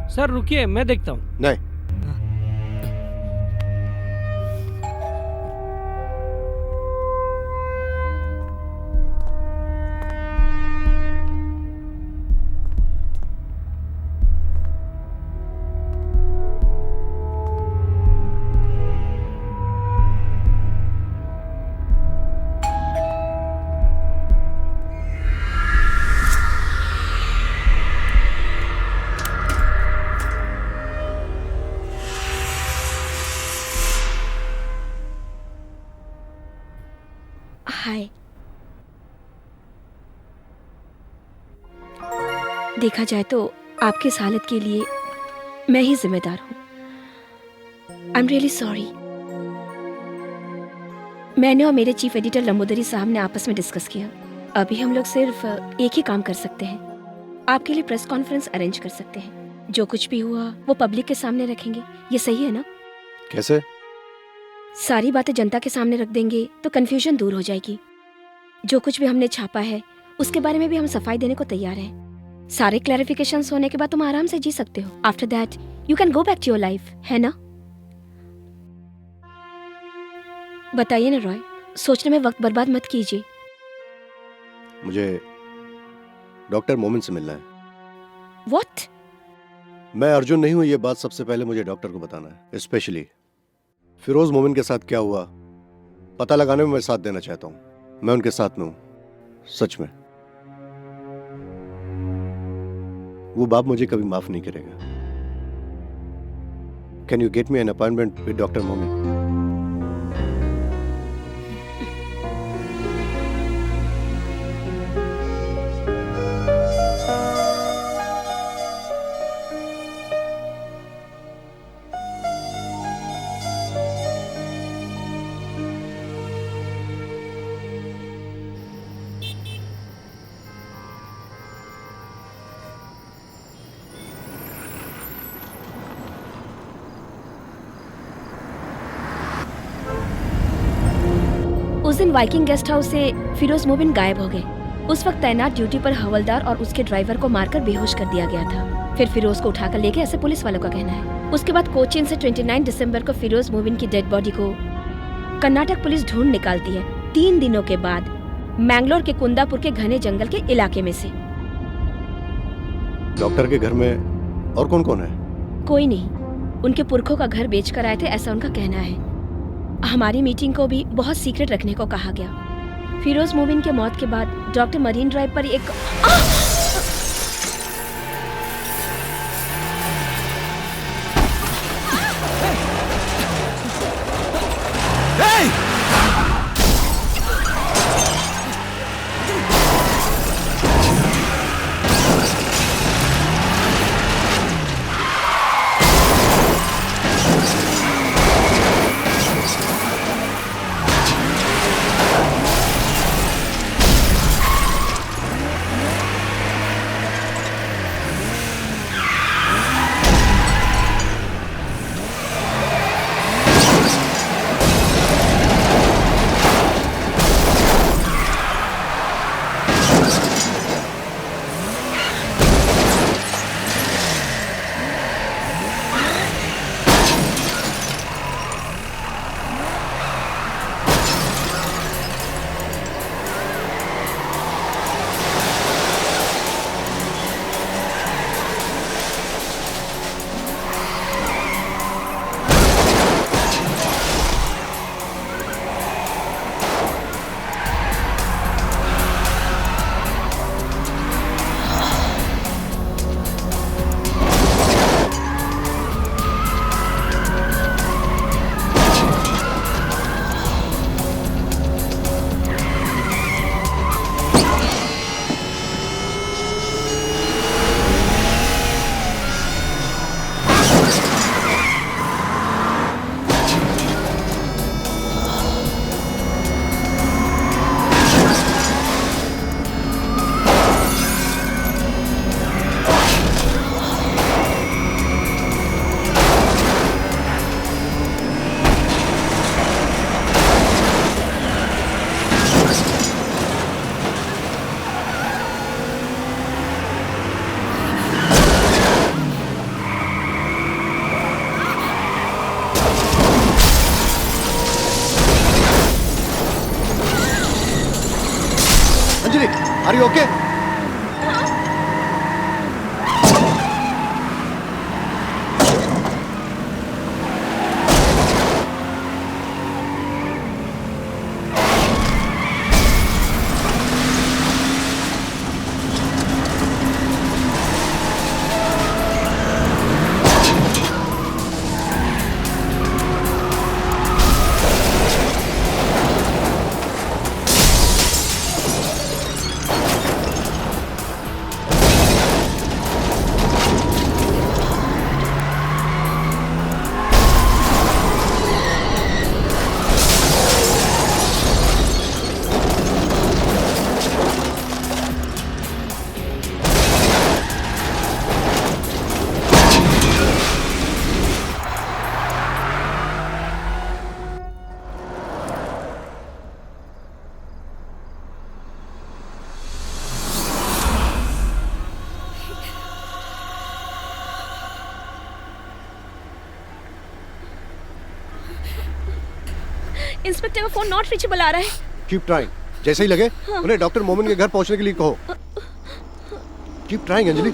सर रुकिए, मैं देखता हूँ। नहीं, हाय। देखा जाए तो आपकी इस हालत के लिए मैं ही जिम्मेदार हूँ। I am really sorry. मैंने और मेरे चीफ एडिटर लंबोदरी साहब ने आपस में डिस्कस किया। अभी हम लोग सिर्फ एक ही काम कर सकते हैं, आपके लिए प्रेस कॉन्फ्रेंस अरेंज कर सकते हैं। जो कुछ भी हुआ वो पब्लिक के सामने रखेंगे। ये सही है ना? कैसे? सारी बातें जनता के सामने रख देंगे तो कंफ्यूजन दूर हो जाएगी। जो कुछ भी हमने छापा है उसके बारे में भी हम सफाई देने को तैयार हैं। सारे क्लैरिफिकेशंस होने के बाद तुम आराम से जी सकते हो। After that you can go back to your life, है ना? बताइए ना रॉय, सोचने में वक्त बर्बाद मत कीजिए। मुझे डॉक्टर मोमिन से मिलना है। व्हाट? मैं अर्जुन नहीं हूं, ये बात सबसे पहले मुझे डॉक्टर को बताना है। स्पेशली फिरोज मोमिन के साथ क्या हुआ पता लगाने में मैं साथ देना चाहता हूं। मैं उनके साथ में हूं, सच में। वो बाप मुझे कभी माफ नहीं करेगा। Can you get me an appointment with doctor मोमिन? उस दिन वाइकिंग गेस्ट हाउस से फिरोज मोबिन गायब हो गए। उस वक्त तैनात ड्यूटी पर हवलदार और उसके ड्राइवर को मारकर बेहोश कर दिया गया था। फिर फिरोज को उठाकर ले गए, ऐसे पुलिस वालों का कहना है। उसके बाद कोचीन से 29 दिसंबर को फिरोज मोबिन की डेड बॉडी को कर्नाटक पुलिस ढूंढ निकालती है। 3 दिनों के बाद मैंगलोर के कुंदापुर के घने जंगल के इलाके में से। डॉक्टर के घर में और कौन कौन है? कोई नहीं, उनके पुरखों का घर बेचकर आए थे, ऐसा उनका कहना है। हमारी मीटिंग को भी बहुत सीक्रेट रखने को कहा गया। फिरोज मोबिन के मौत के बाद डॉक्टर मरीन ड्राइव पर एक ओके? इंस्पेक्टर का फोन नॉट रीचेबल आ रहा है। कीप ट्राइंग, जैसे ही लगे हाँ। उन्हें डॉक्टर मोमिन के घर पहुंचने के लिए कहो। Keep trying Anjali.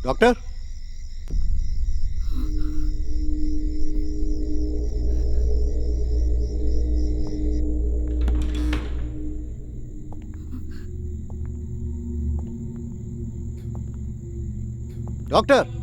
Doctor, doctor,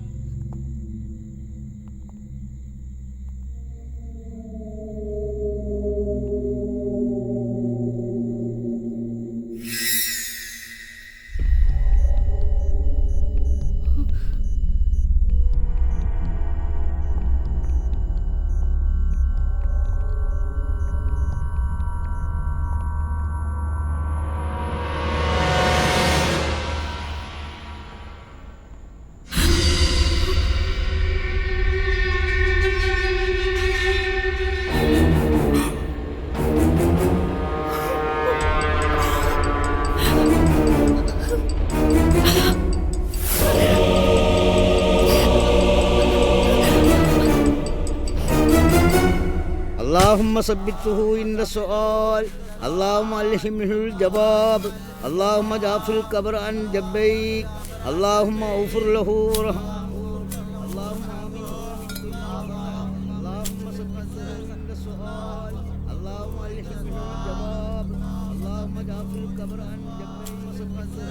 अल्लाहुम्मा सब्बितहु इंद सुआल अल्लाहुम्मा अल्हिमहुल जवाब अल्लाहुम्मा जाफिल कब्र अन जब्बैक अल्लाहुम्मा उफ़िर लहु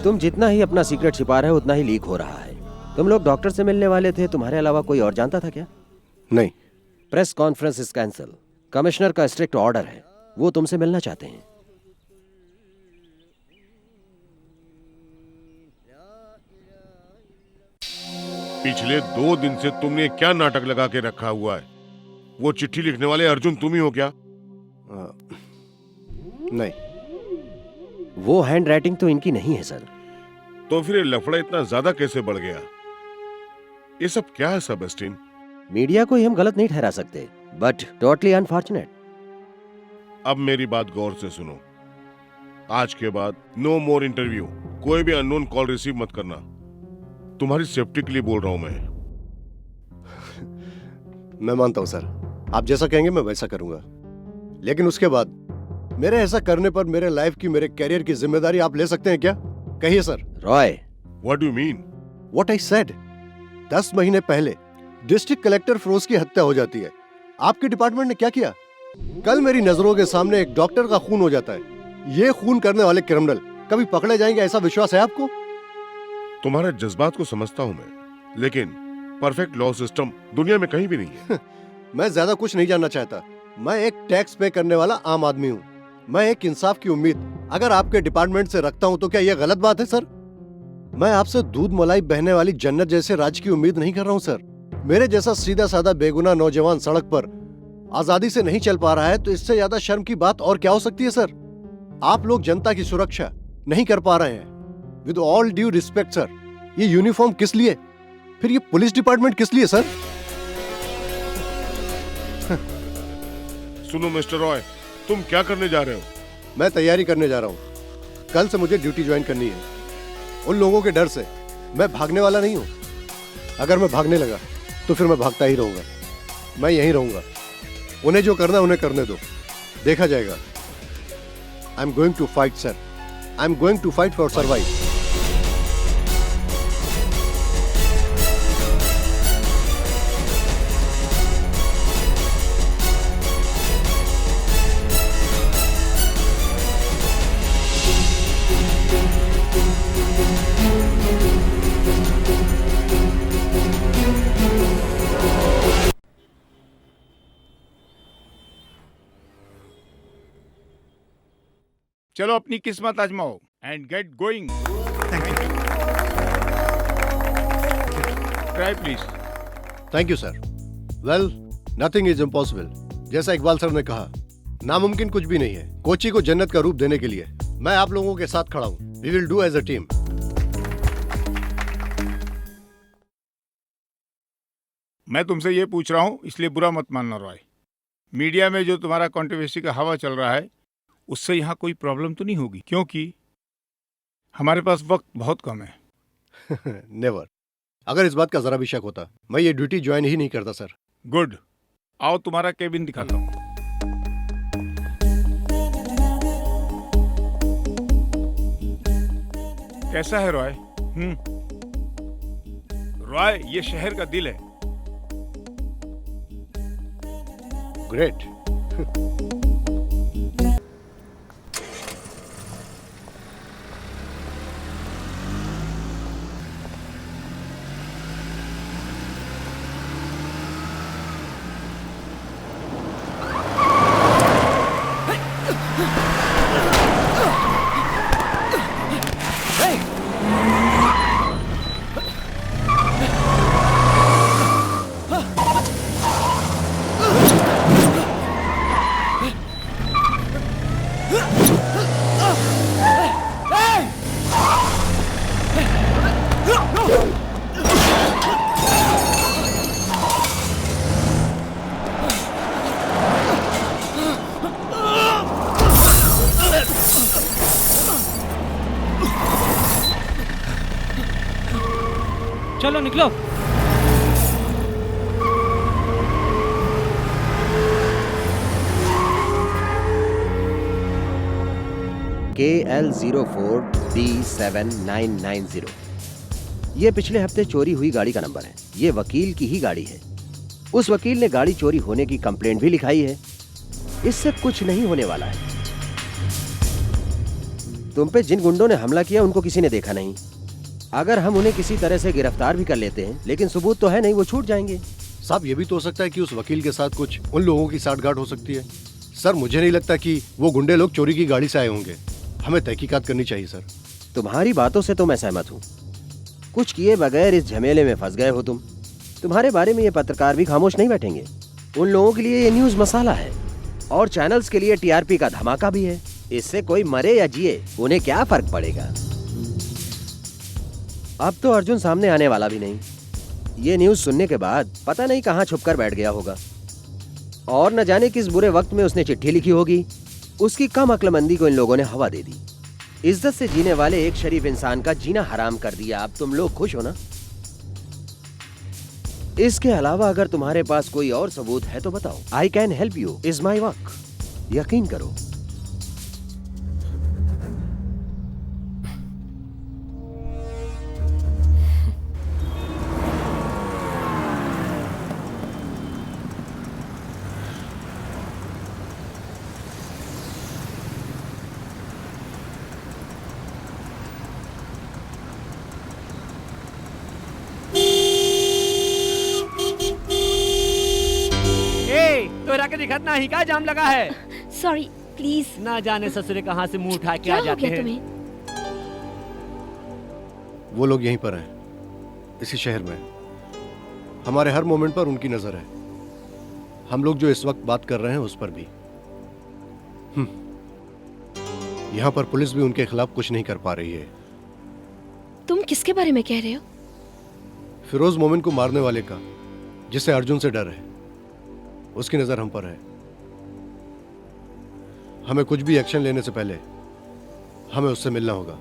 तुम जितना ही अपना सीक्रेट छिपा रहे हो उतना ही लीक हो रहा है। तुम लोग डॉक्टर से मिलने वाले थे, तुम्हारे अलावा कोई और जानता था क्या? नहीं। Press conference is cancel. Commissioner का स्ट्रिक्ट ऑर्डर है, वो तुमसे मिलना चाहते हैं। पिछले 2 दिन से तुमने क्या नाटक लगा के रखा हुआ है? वो चिट्ठी लिखने वाले अर्जुन तुम ही हो क्या? नहीं, वो हैंड राइटिंग तो इनकी नहीं है सर। तो फिर ये लफड़ा इतना ज्यादा कैसे बढ़ गया? ये सब क्या है सेबेस्टियन? मीडिया को ही हम गलत नहीं ठहरा सकते, बट टोटली अनफॉर्चुनेट। अब मेरी बात गौर से सुनो। आज के बाद नो मोर इंटरव्यू, कोई भी अननोन कॉल रिसीव मत करना। तुम्हारी सेफ्टी के लिए बोल रहा हूं मैं मानता हूं सर, आप जैसा कहेंगे मैं वैसा करूंगा, लेकिन उसके बाद मेरे ऐसा करने पर मेरे लाइफ की, मेरे कैरियर की जिम्मेदारी आप ले सकते हैं क्या? कहिए sir. Roy, what do you mean? What I said. 10 महीने पहले डिस्ट्रिक्ट कलेक्टर फिरोज की हत्या हो जाती है। आपके डिपार्टमेंट ने क्या किया? कल मेरी नजरों के सामने एक डॉक्टर का खून हो जाता है। ये खून करने वाले क्रिमिनल कभी पकड़े जाएंगे, ऐसा विश्वास है आपको? तुम्हारे जज्बात को समझता हूं मैं, लेकिन परफेक्ट लॉ सिस्टम दुनिया में कहीं भी नहीं है। मैं ज्यादा कुछ नहीं जानना चाहता। मैं एक टैक्स पे करने वाला आम आदमी हूँ। मैं एक इंसाफ की उम्मीद अगर आपके डिपार्टमेंट से रखता हूँ तो क्या यह गलत बात है सर? मैं आपसे दूध मलाई बहने वाली जन्नत जैसे राज की उम्मीद नहीं कर रहा हूँ सर। मेरे जैसा सीधा साधा बेगुनाह नौजवान सड़क पर आजादी से नहीं चल पा रहा है तो इससे ज्यादा शर्म की बात और क्या हो सकती है सर? आप लोग जनता की सुरक्षा नहीं कर पा रहे हैं। With all due respect sir, ये यूनिफॉर्म किस लिए, फिर ये पुलिस डिपार्टमेंट किस लिए सर? सुनो मिस्टर रॉय, तुम क्या करने जा रहे हो? मैं तैयारी करने जा रहा हूँ। कल से मुझे ड्यूटी ज्वाइन करनी है। उन लोगों के डर से मैं भागने वाला नहीं हूँ। अगर मैं भागने लगा तो फिर मैं भागता ही रहूंगा। मैं यहीं रहूंगा। उन्हें जो करना उन्हें करने दो, देखा जाएगा। I am going to fight sir, I am going to fight for survive. चलो अपनी किस्मत आजमाओ and get going. Try please. Thank you sir. Well, nothing is impossible. जैसा इकबाल सर ने कहा, नामुमकिन कुछ भी नहीं है। कोची को जन्नत का रूप देने के लिए मैं आप लोगों के साथ खड़ा हूं। We will do as a team. मैं तुमसे ये पूछ रहा हूँ, इसलिए बुरा मत मानना रॉय। मीडिया में जो तुम्हारा कंट्रोवर्सी का हवा चल रहा है, उससे यहाँ कोई प्रॉब्लम तो नहीं होगी? क्योंकि हमारे पास वक्त बहुत कम है। नेवर। अगर इस बात का जरा भी शक होता, मैं ये ड्यूटी ज्वाइन ही नहीं करता सर। गुड, आओ तुम्हारा केबिन दिखाता हूँ। कैसा है रॉय? रॉय, ये शहर का दिल है। ग्रेट। चलो निकलो। KL04D7990। ये पिछले हफ्ते चोरी हुई गाड़ी का नंबर है। ये वकील की ही गाड़ी है। उस वकील ने गाड़ी चोरी होने की कंप्लेंट भी लिखाई है। इससे कुछ नहीं होने वाला है। तुम पे जिन गुंडों ने हमला किया उनको किसी ने देखा नहीं। अगर हम उन्हें किसी तरह से गिरफ्तार भी कर लेते हैं, लेकिन सबूत तो है नहीं, वो छूट जाएंगे। साहब, ये भी तो हो सकता है कि उस वकील के साथ कुछ उन लोगों की साठगांठ हो सकती है। सर, मुझे नहीं लगता कि वो गुंडे लोग चोरी की गाड़ी से आए होंगे। हमें तहकीकात करनी चाहिए सर। तुम्हारी बातों से तो मैं सहमत हूँ। कुछ किए बगैर इस झमेले में फंस गए हो तुम। तुम्हारे बारे में ये पत्रकार भी खामोश नहीं बैठेंगे। उन लोगों के लिए ये न्यूज मसाला है और चैनल्स के लिए टीआरपी का धमाका भी है। इससे कोई मरे या जिए, उन्हें क्या फर्क पड़ेगा। अब तो अर्जुन सामने आने वाला भी नहीं। ये न्यूज सुनने के बाद पता नहीं कहाँ छुपकर बैठ गया होगा और न जाने किस बुरे वक्त में उसने चिट्ठी लिखी होगी। उसकी कम अक्लमंदी को इन लोगों ने हवा दे दी। इज्जत से जीने वाले एक शरीफ इंसान का जीना हराम कर दिया। अब तुम लोग खुश हो ना? इसके अलावा अगर तुम्हारे पास कोई और सबूत है तो बताओ। I can help you, is my work. यकीन करो। दिखत ना ही का जाम लगा है। Sorry, please. ना जाने ससुरे कहाँ से मुंह उठा के आ जाते हैं। वो लोग यहीं पर हैं, इसी शहर में। हमारे हर मोमेंट पर उनकी नजर है। हम लोग जो इस वक्त बात कर रहे हैं उस पर भी। यहाँ पर पुलिस भी उनके खिलाफ कुछ नहीं कर पा रही है। तुम किसके बारे में कह रहे हो? फिरोज मोमिन को मारने वाले का, जिसे अर्जुन से डर है, उसकी नजर हम पर है। हमें कुछ भी एक्शन लेने से पहले हमें उससे मिलना होगा।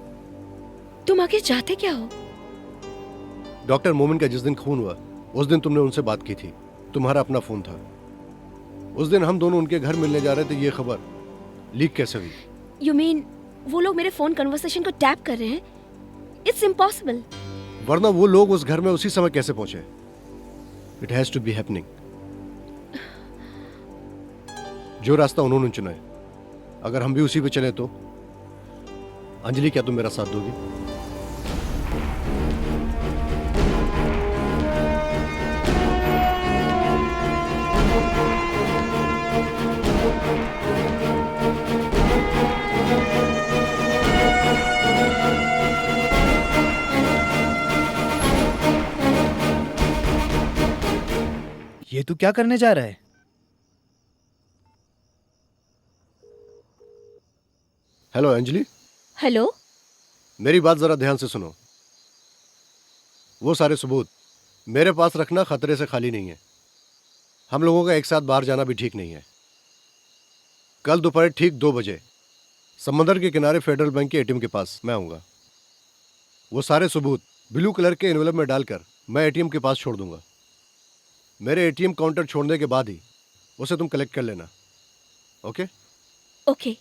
तुम आगे चाहते क्या हो? डॉक्टर मोमिन का जिस दिन खून हुआ उस दिन तुमने उनसे बात की थी, तुम्हारा अपना फोन था। उस दिन हम दोनों उनके घर मिलने जा रहे थे, ये खबर लीक कैसे हुई? यू मीन वो लोग मेरे फोन कन्वर्सेशन को टैप कर रहे हैं? It's impossible. वरना वो लोग उस घर में उसी समय कैसे पहुंचे? It has to be happening. जो रास्ता उन्होंने चुना है, अगर हम भी उसी पे चले तो। अंजलि, क्या तुम मेरा साथ दोगी? ये तू क्या करने जा रहा है? हेलो अंजलि। हेलो। मेरी बात जरा ध्यान से सुनो। वो सारे सबूत मेरे पास रखना खतरे से खाली नहीं है। हम लोगों का एक साथ बाहर जाना भी ठीक नहीं है। कल दोपहर ठीक 2 बजे समंदर के किनारे फेडरल बैंक के एटीएम के पास मैं आऊंगा। वो सारे सबूत ब्लू कलर के एनवेलप में डालकर मैं एटीएम के पास छोड़ दूंगा। मेरे एटीएम काउंटर छोड़ने के बाद ही उसे तुम कलेक्ट कर लेना। ओके? ओके।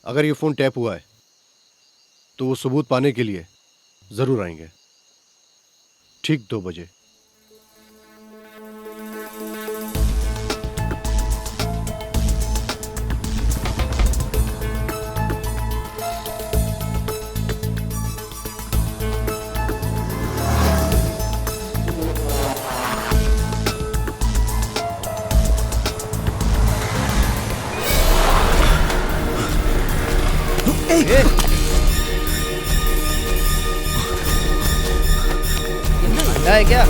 अगर ये फोन टैप हुआ है तो वो सबूत पाने के लिए जरूर आएंगे, ठीक 2 बजे। अंधा है क्या?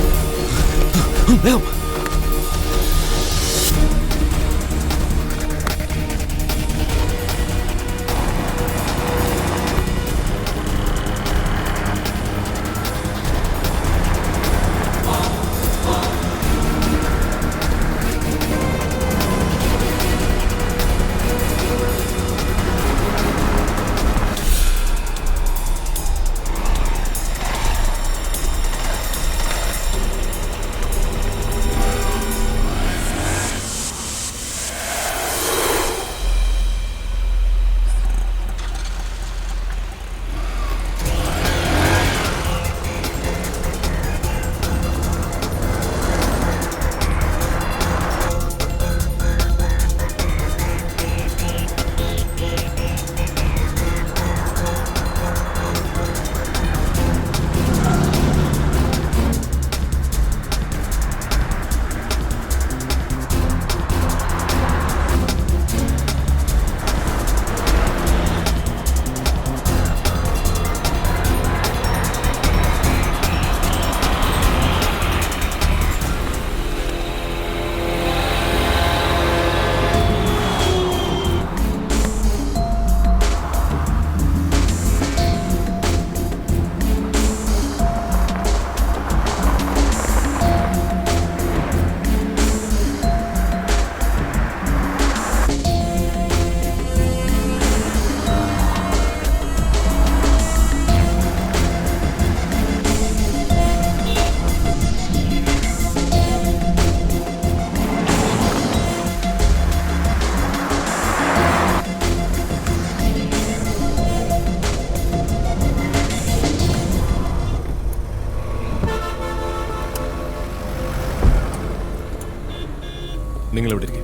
നിങ്ങൾ എവിടെ ഇരിക്കും?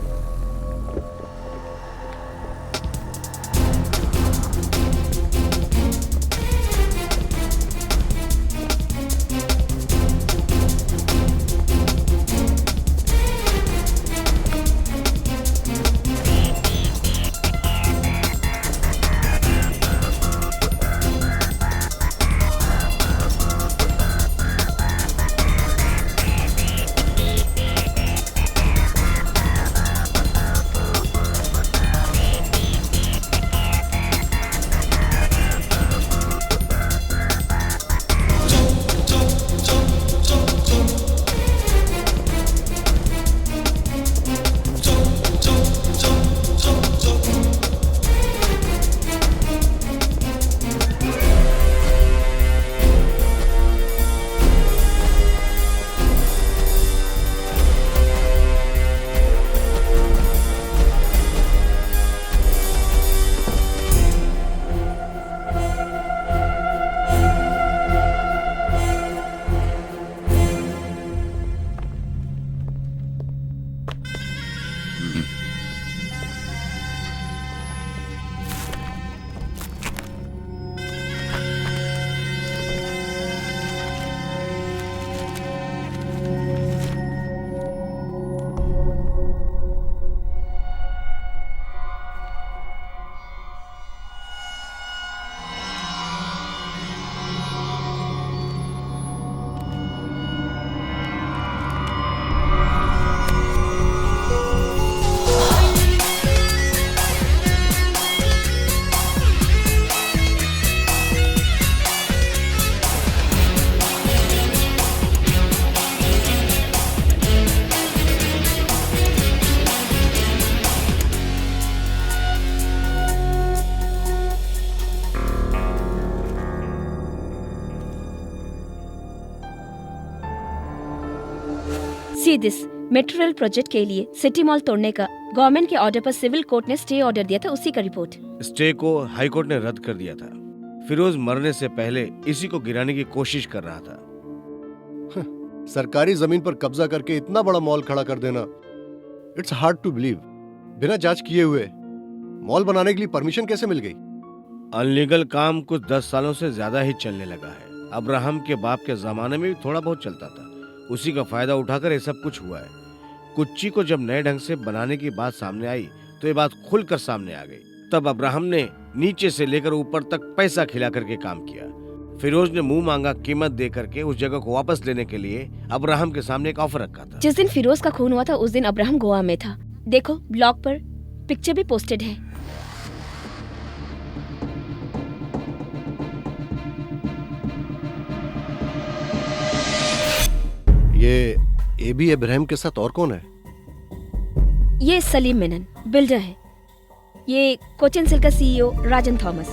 See this metro rail project के लिए सिटी मॉल तोड़ने का गवर्नमेंट के ऑर्डर पर सिविल कोर्ट ने स्टे ऑर्डर दिया था, उसी का रिपोर्ट। स्टे को हाई कोर्ट ने रद्द कर दिया था। फिरोज मरने से पहले इसी को गिराने की कोशिश कर रहा था। सरकारी जमीन पर कब्जा करके इतना बड़ा मॉल खड़ा कर देना, इट्स हार्ड टू बिलीव। बिना जांच किए हुए मॉल बनाने के लिए परमिशन कैसे मिल गई? अनलीगल काम कुछ 10 सालों से ज्यादा ही चलने लगा है। अब्राहम के बाप के जमाने में भी थोड़ा बहुत चलता था, उसी का फायदा उठाकर ये सब कुछ हुआ है। कुच्ची को जब नए ढंग से बनाने की बात सामने आई तो ये बात खुलकर सामने आ गई। तब अब्राहम ने नीचे से लेकर ऊपर तक पैसा खिला करके काम किया। फिरोज ने मुंह मांगा कीमत दे करके उस जगह को वापस लेने के लिए अब्राहम के सामने एक ऑफर रखा था। जिस दिन फिरोज का खून हुआ था उस दिन अब्राहम गोवा में था। देखो ब्लॉग पर पिक्चर भी पोस्टेड है। ये एबी इब्राहिम के साथ और कौन है? ये सलीम मेनन बिल्डर है। ये कोचिन सिल्क का सीईओ राजन थॉमस।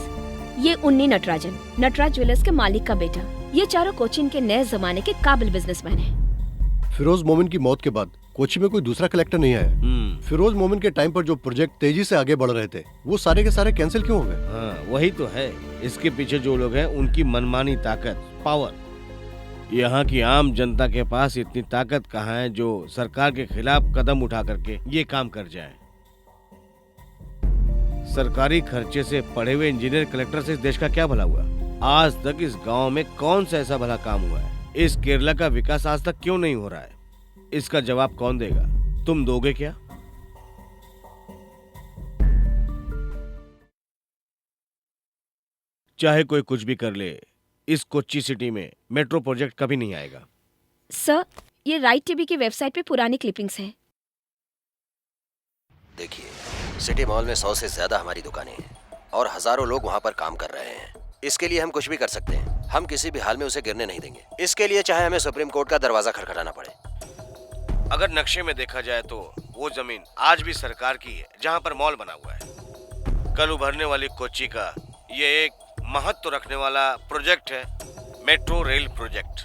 ये उन्नी नटराजन, नटराज ज्वेलर्स के मालिक का बेटा। ये चारों कोचिन के नए जमाने के काबिल बिजनेसमैन हैं। फिरोज मोमिन की मौत के बाद कोची में कोई दूसरा कलेक्टर नहीं आया। फिरोज मोमिन के टाइम पर जो प्रोजेक्ट तेजी से आगे बढ़ रहे थे वो सारे के सारे कैंसिल क्यों हो गए? हाँ, वही तो है। इसके पीछे जो लोग हैं उनकी मनमानी ताकत, पावर। यहाँ की आम जनता के पास इतनी ताकत कहाँ है जो सरकार के खिलाफ कदम उठा करके ये काम कर जाए। सरकारी खर्चे से पढ़े हुए इंजीनियर कलेक्टर से इस देश का क्या भला हुआ? आज तक इस गांव में कौन सा ऐसा भला काम हुआ है? इस केरला का विकास आज तक क्यों नहीं हो रहा है? इसका जवाब कौन देगा? तुम दोगे क्या? चाहे कोई कुछ भी कर ले, इस कोच्चि सिटी में मेट्रो प्रोजेक्ट कभी नहीं आएगा। सर, ये राइट टीवी की वेबसाइट पे पुरानी क्लिपिंग्स हैं। देखिए, सिटी मॉल में 100 से ज्यादा हमारी दुकानें हैं और हजारों लोग वहाँ पर काम कर रहे हैं। इसके लिए हम कुछ भी कर सकते हैं। हम किसी भी हाल में उसे गिरने नहीं देंगे। इसके लिए चाहे हमें सुप्रीम कोर्ट का दरवाजा खटखटाना पड़े। अगर नक्शे में देखा जाए तो वो जमीन आज भी सरकार की है जहाँ पर मॉल बना हुआ है। कल उभरने वाली कोच्चि का ये एक महत्व रखने वाला प्रोजेक्ट है, मेट्रो रेल प्रोजेक्ट।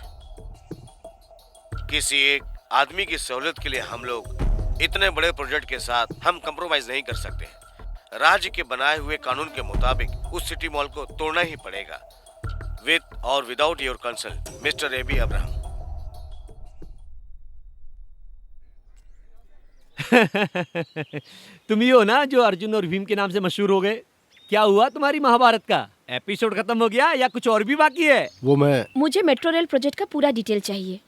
किसी एक आदमी की सहूलियत के लिए हम लोग इतने बड़े प्रोजेक्ट के साथ हम कंप्रोमाइज नहीं कर सकते। राज्य के बनाए हुए कानून के मुताबिक उस सिटी मॉल को तोड़ना ही पड़ेगा, विद और without your consult, mister AB Abraham. तुम ही हो ना जो अर्जुन और भीम के नाम से मशहूर हो गए? क्या हुआ तुम्हारी महाभारत का? एपिसोड खत्म हो गया या कुछ और भी बाकी है? वो मैं मुझे मेट्रो रेल प्रोजेक्ट का पूरा डिटेल चाहिए।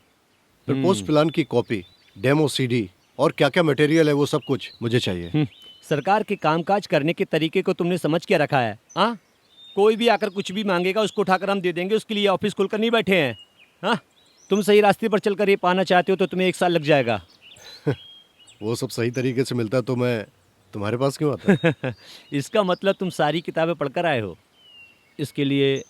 प्रपोज प्लान की कॉपी, डेमो सीडी और क्या क्या मटेरियल है वो सब कुछ मुझे चाहिए। सरकार के कामकाज करने के तरीके को तुमने समझ के रखा है? हाँ, कोई भी आकर कुछ भी मांगेगा उसको उठाकर हम दे देंगे। उसके लिए ऑफिस खोलकर नहीं बैठे हैं। हाँ, तुम सही रास्ते पर चलकर ये पाना चाहते हो तो तुम्हें 1 साल लग जाएगा। वो सब सही तरीके से मिलता तो मैं तुम्हारे पास क्यों आता? इसका मतलब तुम सारी किताबें पढ़कर आए हो। इसके लिए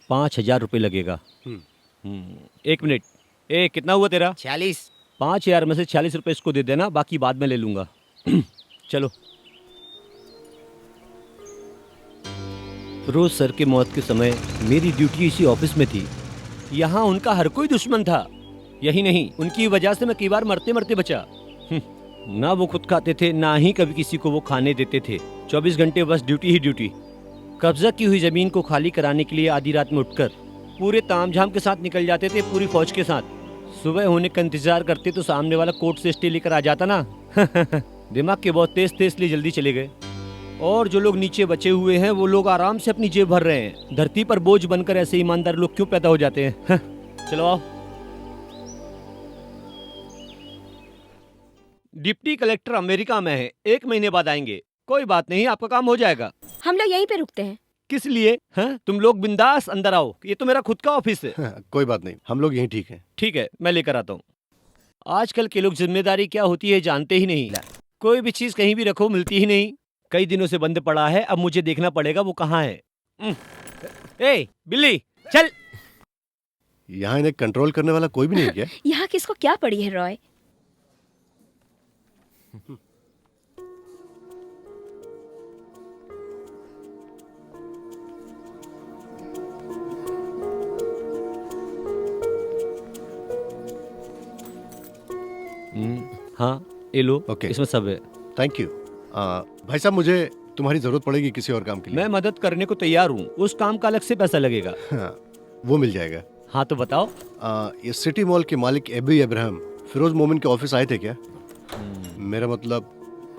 5,000 रुपये लगेगा। 1 मिनट, कितना हुआ तेरा? 46। 5,000 में से 46 रुपये इसको दे देना, बाकी बाद में ले लूंगा। चलो। रोज सर के मौत के समय मेरी ड्यूटी इसी ऑफिस में थी। यहाँ उनका हर कोई दुश्मन था। यही नहीं, उनकी वजह से मैं कई बार मरते मरते बचा। ना वो खुद खाते थे, ना ही कभी किसी को वो खाने देते थे। 24 घंटे बस ड्यूटी ही ड्यूटी। कब्जा की हुई जमीन को खाली कराने के लिए आधी रात में उठकर पूरे तामझाम के साथ निकल जाते थे, पूरी फौज के साथ। सुबह होने का इंतजार करते तो सामने वाला कोर्ट से स्टे लेकर आ जाता ना। दिमाग के बहुत तेज थे इसलिए जल्दी चले गए। और जो लोग नीचे बचे हुए हैं वो लोग आराम से अपनी जेब भर रहे हैं। धरती पर बोझ बनकर ऐसे ईमानदार लोग क्यों पैदा हो जाते हैं? चलो आओ। डिप्टी कलेक्टर अमेरिका में है, 1 महीने बाद आएंगे। कोई बात नहीं, आपका काम हो जाएगा। हम लोग यहीं पे रुकते हैं। किस लिए? हाँ, तुम लोग बिंदास अंदर आओ, ये तो मेरा खुद का ऑफिस है। कोई बात नहीं, हम लोग यहीं ठीक हैं। ठीक है, मैं लेकर आता हूँ। आजकल के लोग जिम्मेदारी क्या होती है जानते ही नहीं। कोई भी चीज कहीं भी रखो मिलती ही नहीं। कई दिनों से बंद पड़ा है, अब मुझे देखना पड़ेगा वो कहाँ है। ए बिल्ली चल। यहाँ इन्हें कंट्रोल करने वाला कोई भी नहीं क्या? यहाँ किसको क्या पड़ी है रॉय? ये लो, ओके इसमें सब है। Thank you. भाई साहब, मुझे तुम्हारी जरूरत पड़ेगी किसी और काम के लिए। मैं मदद करने को तैयार हूँ, उस काम का अलग से पैसा लगेगा। हाँ, वो मिल जाएगा। हाँ तो बताओ। ये सिटी मॉल के मालिक एबी इब्राहिम फिरोज मोमिन के ऑफिस आए थे क्या? मेरा मतलब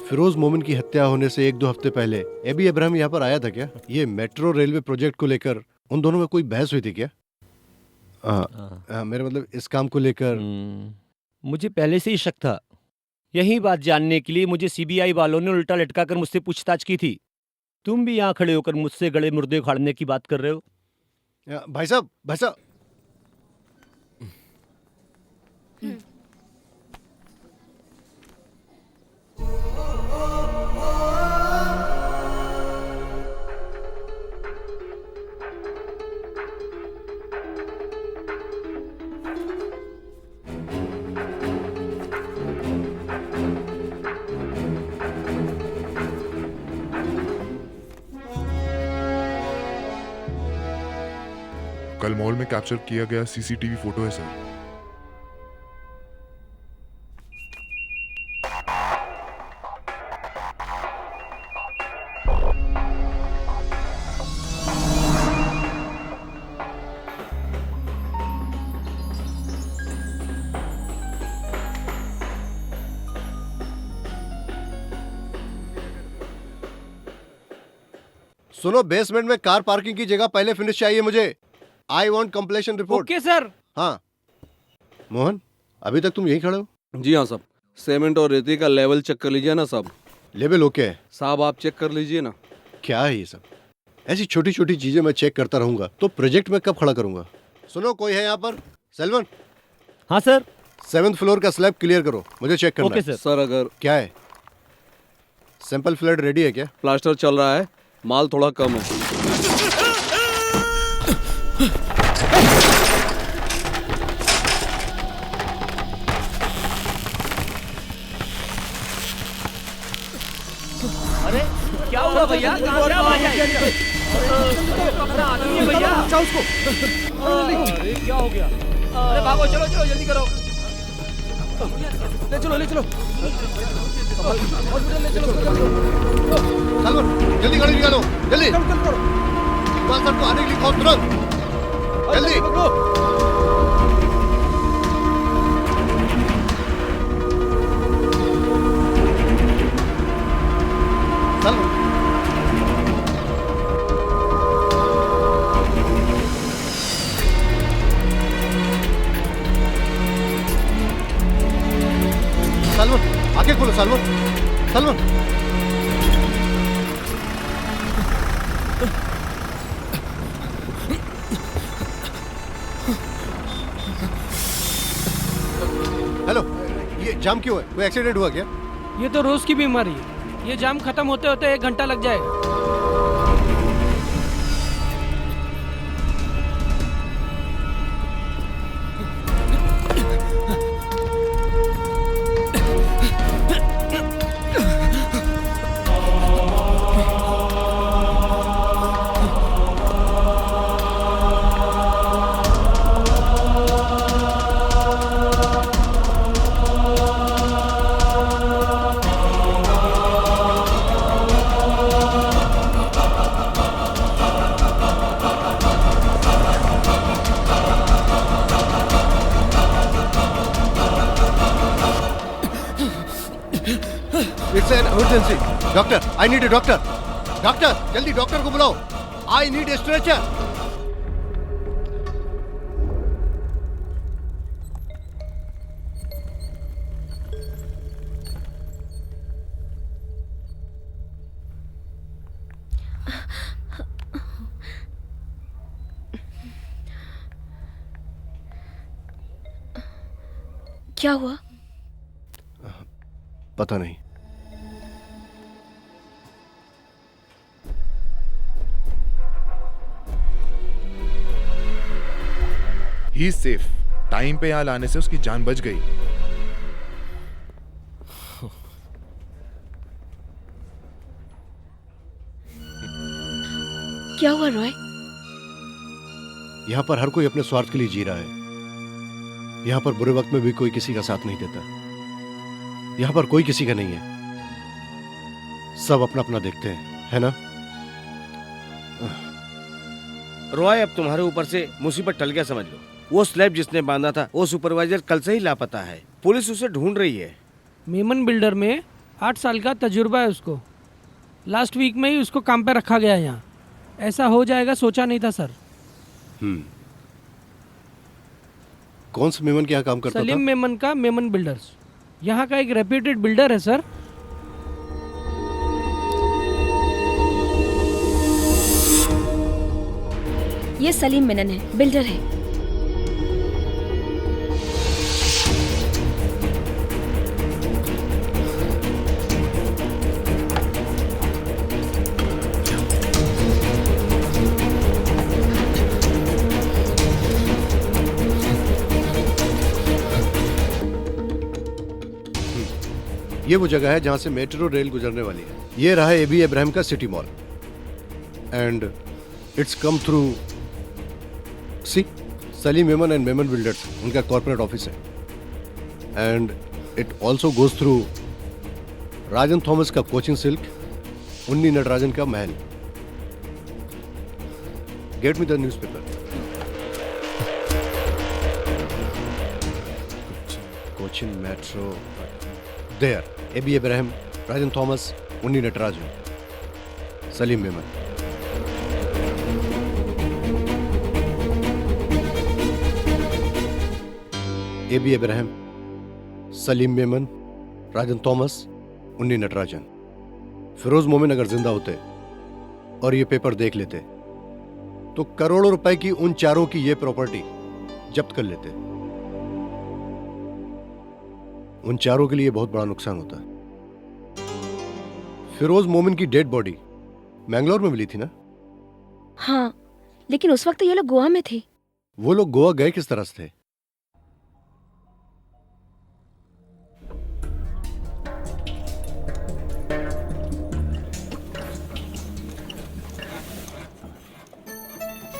फिरोज मोमिन की हत्या होने से 1-2 हफ्ते पहले एबी इब्राहिम यहाँ पर आया था क्या? ये मेट्रो रेलवे प्रोजेक्ट को लेकर उन दोनों में कोई बहस हुई थी क्या? मेरा मतलब इस काम को लेकर। मुझे पहले से ही शक था। यही बात जानने के लिए मुझे सीबीआई वालों ने उल्टा लटका कर मुझसे पूछताछ की थी। तुम भी यहाँ खड़े होकर मुझसे गड़े मुर्दे उखाड़ने की बात कर रहे हो। भाई साहब, भाई साहब, कल मॉल में कैप्चर किया गया सीसीटीवी फोटो है सर। सुनो, बेसमेंट में कार पार्किंग की जगह पहले फिनिश चाहिए मुझे। I want completion report. Okay sir. हाँ मोहन, अभी तक तुम यहीं खड़े हो? जी हाँ साहब। सीमेंट और रेती का लेवल चेक कर लीजिए ना साहब। लेवल ओके है साहब, आप चेक कर लीजिए ना। क्या है ये सब? ऐसी छोटी छोटी चीजें मैं चेक करता रहूंगा तो प्रोजेक्ट में कब खड़ा करूंगा? सुनो, कोई है यहाँ पर? सेल्वन। हाँ सर। 7th फ्लोर का स्लैब क्लियर करो, मुझे चेक करना ओके है। सर अगर क्या है? सैंपल फ्लड रेडी है क्या? प्लास्टर चल रहा है, माल थोड़ा कम है। अरे क्या हुआ भैया? कहाँ से आवाज आई? अपना आदमी है भैया। बचाओ उसको। अरे क्या हो गया? अरे भागो, चलो चलो जल्दी करो। ले चलो, ले चलो। सलमान, जल्दी गाड़ी निकालो, जल्दी। इकबाल सर को आने के लिए कहो तुरंत, जल्दी। सलमान, आगे खोलो सलमान, सलमान। हेलो, ये जाम क्यों है? कोई एक्सीडेंट हुआ क्या? ये तो रोज की बीमारी है। ये जाम खत्म होते होते 1 घंटा लग जाएगा। It's an emergency. Doctor, I need a doctor. Doctor, जल्दी डॉक्टर को बुलाओ. I need a stretcher. क्या हुआ? पता नहीं. ही सेफ. टाइम पे यहाँ लाने से उसकी जान बच गई. क्या हुआ रॉय? यहाँ पर हर कोई अपने स्वार्थ के लिए जी रहा है. यहाँ पर बुरे वक्त में भी कोई किसी का साथ नहीं देता. यहाँ पर कोई किसी का नहीं है, सब अपना अपना देखते हैं, है ना? रॉय, अब तुम्हारे ऊपर से मुसीबत टल गया समझ लो। वो स्लैब जिसने बांधा था वो सुपरवाइजर कल से ही लापता है। पुलिस उसे ढूंढ रही है। मेमन बिल्डर में 8 साल का तजुर्बा है उसको। लास्ट वीक में ही उसको काम पे रखा गया यहाँ। ऐसा हो जाएगा सोचा नहीं था सर। कौन से मेमन के यहाँ काम करता था? सलीम मेमन का मेमन बिल्डर्स, यहाँ का एक रेप्यूटेड बिल्डर है सर। ये सलीम मेनन है, बिल्डर है। ये वो जगह है जहां से मेट्रो रेल गुजरने वाली है। ये रहा एबी इब्राहिम का city mall and it's come through C Salim Memon and Memon builders, उनका कॉर्पोरेट ऑफिस है। And it also goes through Rajan Thomas का कोचिंग सिल्क, उन्नी नटराजन का महल। Get me the newspaper. Cochin metro there, AB Ibrahim, Rajan Thomas, Unni Natarajan, Salim Memon. AB Ibrahim, Salim Memon, Rajan Thomas, Unni Natarajan. Firoz मोमिन अगर जिंदा होते और ये पेपर देख लेते तो करोड़ों रुपए की उन चारों की ये प्रॉपर्टी जब्त कर लेते। उन चारों के लिए बहुत बड़ा नुकसान होता है। फिरोज मोमिन की डेड बॉडी मैंगलोर में मिली थी ना? हाँ, लेकिन उस वक्त तो ये लोग गोवा में थे। वो लोग गोवा गए किस तरह से थे?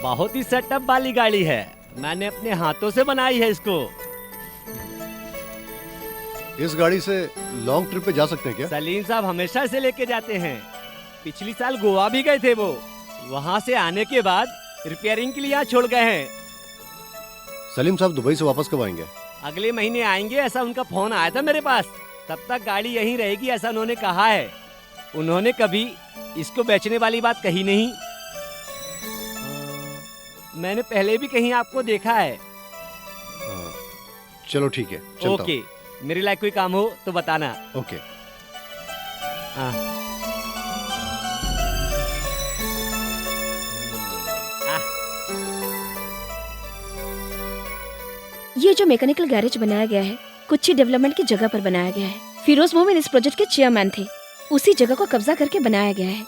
बहुत ही सेटअप वाली गाड़ी है, मैंने अपने हाथों से बनाई है इसको। इस गाड़ी से लॉन्ग ट्रिप पे जा सकते हैं क्या? सलीम साहब हमेशा इसे लेके जाते हैं। पिछली साल गोवा भी गए थे वो। वहाँ से आने के बाद रिपेयरिंग के लिए यहाँ छोड़ गए हैं। सलीम साहब दुबई से वापस कब आएंगे? अगले महीने आएंगे, ऐसा उनका फोन आया था मेरे पास। तब तक गाड़ी यहीं रहेगी ऐसा उन्होंने कहा है। उन्होंने कभी इसको बेचने वाली बात कही नहीं। मैंने पहले भी कहीं आपको देखा है। चलो ठीक है, चलता हूं। ओके, मेरे लायक कोई काम हो तो बताना। ओके। ये जो मैकेनिकल गैरेज बनाया गया है कुछ ही डेवलपमेंट की जगह पर बनाया गया है। फिरोज मोमिन इस प्रोजेक्ट के चेयरमैन थे। उसी जगह को कब्जा करके बनाया गया है।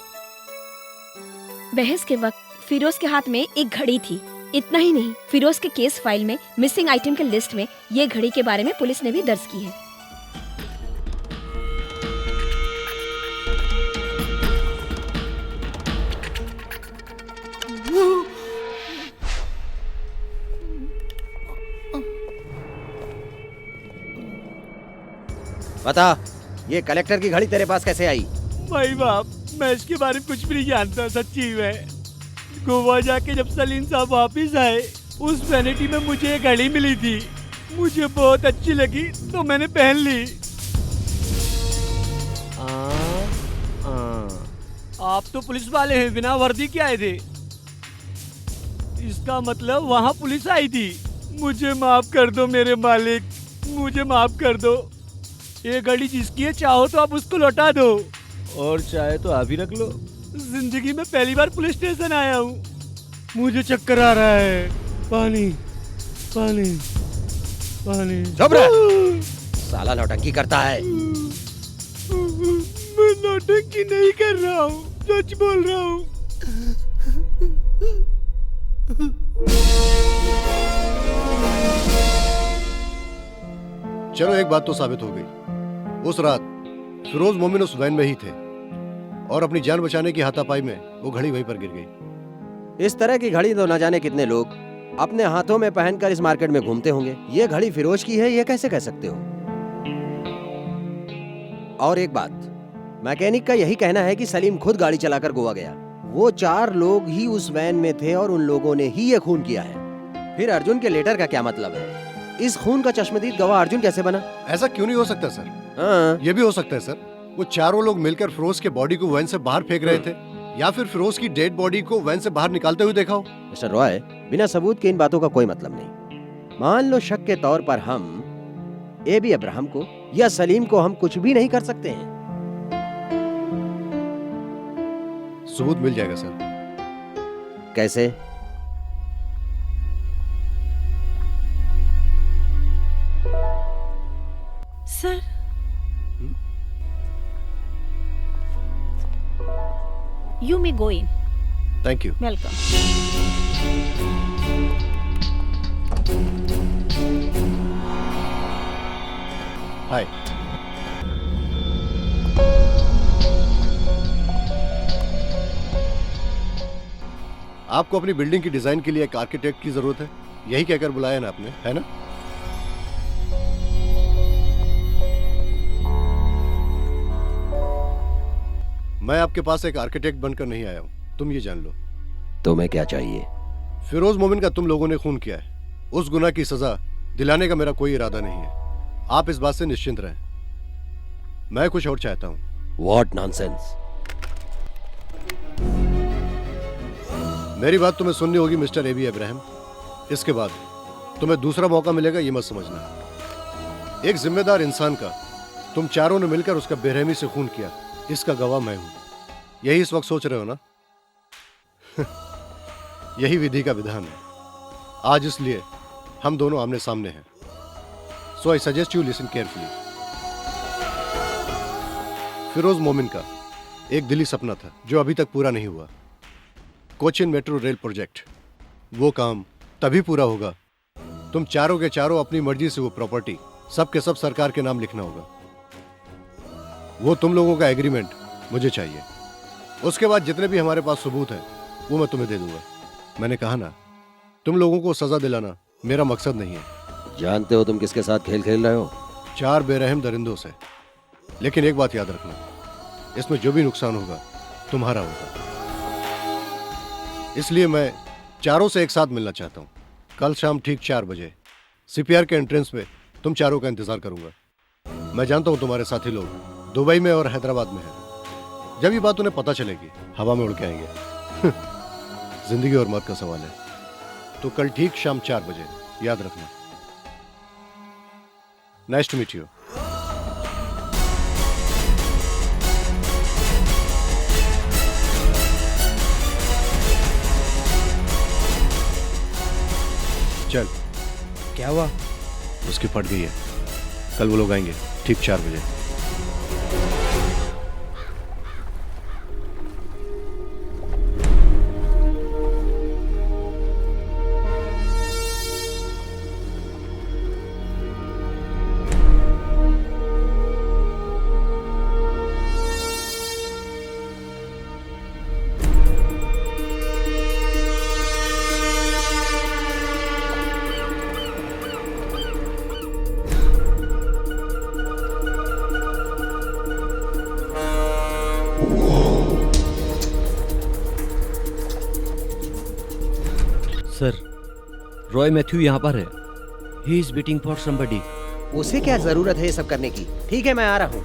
बहस के वक्त फिरोज के हाथ में एक घड़ी थी। इतना ही नहीं, फिरोज के केस फाइल में मिसिंग आइटम के लिस्ट में ये घड़ी के बारे में पुलिस ने भी दर्ज की है। बता, ये कलेक्टर की घड़ी तेरे पास कैसे आई? भाई बाप, मैं इसके बारे में कुछ भी नहीं जानता सच्ची में। गोवा जाके जब सलीम साहब वापिस आए, उस वैनिटी में मुझे एक घड़ी मिली थी। मुझे बहुत अच्छी लगी तो मैंने पहन ली। आप तो पुलिस वाले हैं, बिना वर्दी के आए थे। इसका मतलब वहाँ पुलिस आई थी। मुझे माफ कर दो मेरे मालिक, मुझे माफ कर दो। ये घड़ी जिसकी है, चाहो तो आप उसको लौटा दो, और चाहे तो आप ही रख लो। जिंदगी में पहली बार पुलिस स्टेशन आया हूँ। मुझे चक्कर आ रहा है। पानी पानी पानी। चुप रह, साला नौटंकी करता है। मैं नौटंकी नहीं कर रहा हूँ, सच बोल रहा हूँ। चलो एक बात तो साबित हो गई। उस रात फिरोज मोमिन उस वैन में ही थे और अपनी जान बचाने की हाथापाई में वो घड़ी वहीं पर गिर गई। इस तरह की घड़ी तो न जाने कितने लोग अपने हाथों में पहनकर इस मार्केट में घूमते होंगे। ये घड़ी फिरोज की है, ये कैसे कह सकते हो? और एक बात, मैकेनिक का यही कहना है कि सलीम खुद गाड़ी चलाकर गोवा गया। वो 4 लोग ही उस वैन में थे और उन लोगों ने ही ये खून किया है। फिर अर्जुन के लेटर का क्या मतलब है? इस खून का चश्मदीद गवाह अर्जुन कैसे बना? ऐसा क्यों नहीं हो सकता सर? हाँ। ये भी हो सकता है सर, वो 4 लोग मिलकर फिरोज के बॉडी को वैन से बाहर फेंक रहे थे, या फिर फिरोज की डेड बॉडी को वैन से बाहर निकालते हुए देखा हो। मिस्टर रॉय, बिना सबूत के इन बातों का कोई मतलब नहीं। मान लो शक के तौर पर हम एबी अब्राहम को या सलीम को हम कुछ भी नहीं कर सकते हैं। सबूत मिल जाएगा सर। कैसे? Sir, You may go in. Thank you. Welcome. हाय। आपको अपनी बिल्डिंग की डिजाइन के लिए एक आर्किटेक्ट की जरूरत है, यही कहकर बुलाया ना आपने, है ना? मैं आपके पास एक आर्किटेक्ट बनकर नहीं आया हूं, तुम ये जान लो। तुम्हें क्या चाहिए? फिरोज मोमिन का तुम लोगों ने खून किया है, उस गुनाह की सजा दिलाने का मेरा कोई इरादा नहीं है। आप इस बात से निश्चिंत रहें। मैं कुछ और चाहता हूं। What nonsense? मेरी बात तुम्हें सुननी होगी मिस्टर एबी अब्राहम। इसके बाद तुम्हें दूसरा मौका मिलेगा, ये मत समझना। एक जिम्मेदार इंसान का तुम 4 ने मिलकर उसका बेरहमी से खून किया, इसका गवाह मैं हूं। यही इस वक्त सोच रहे हो ना? यही विधि का विधान है। आज इसलिए हम दोनों आमने सामने हैं। So I suggest you listen carefully. Firoz Momin का एक दिली सपना था जो अभी तक पूरा नहीं हुआ, कोचिन मेट्रो रेल प्रोजेक्ट। वो काम तभी पूरा होगा तुम 4 के 4 अपनी मर्जी से वो प्रॉपर्टी सब के सब सरकार के नाम लिखना होगा। वो तुम लोगों का एग्रीमेंट मुझे चाहिए। उसके बाद जितने भी हमारे पास सबूत हैं वो मैं तुम्हें दे दूंगा। मैंने कहा ना, तुम लोगों को सजा दिलाना मेरा मकसद नहीं है। जानते हो तुम किसके साथ खेल खेल रहे हो? 4 बेरहम दरिंदों से। लेकिन एक बात याद रखना, इसमें जो भी नुकसान होगा तुम्हारा होगा। इसलिए मैं 4 से एक साथ मिलना चाहता हूँ। कल शाम ठीक 4 बजे सीपीआर के एंट्रेंस पे तुम 4 का इंतजार करूंगा। मैं जानता हूँ तुम्हारे साथी लोग दुबई में और हैदराबाद में हैं। जब ये बात उन्हें पता चलेगी हवा में उड़ के आएंगे। जिंदगी और मौत का सवाल है। तो कल ठीक शाम 4 बजे याद रखना। Nice to meet you. चल। क्या हुआ? उसकी फट गई है। कल वो लोग आएंगे ठीक 4 बजे। सर, रॉय मैथ्यू यहाँ पर है। He is waiting for somebody. उसे क्या जरूरत है ये सब करने की? ठीक है, मैं आ रहा हूँ।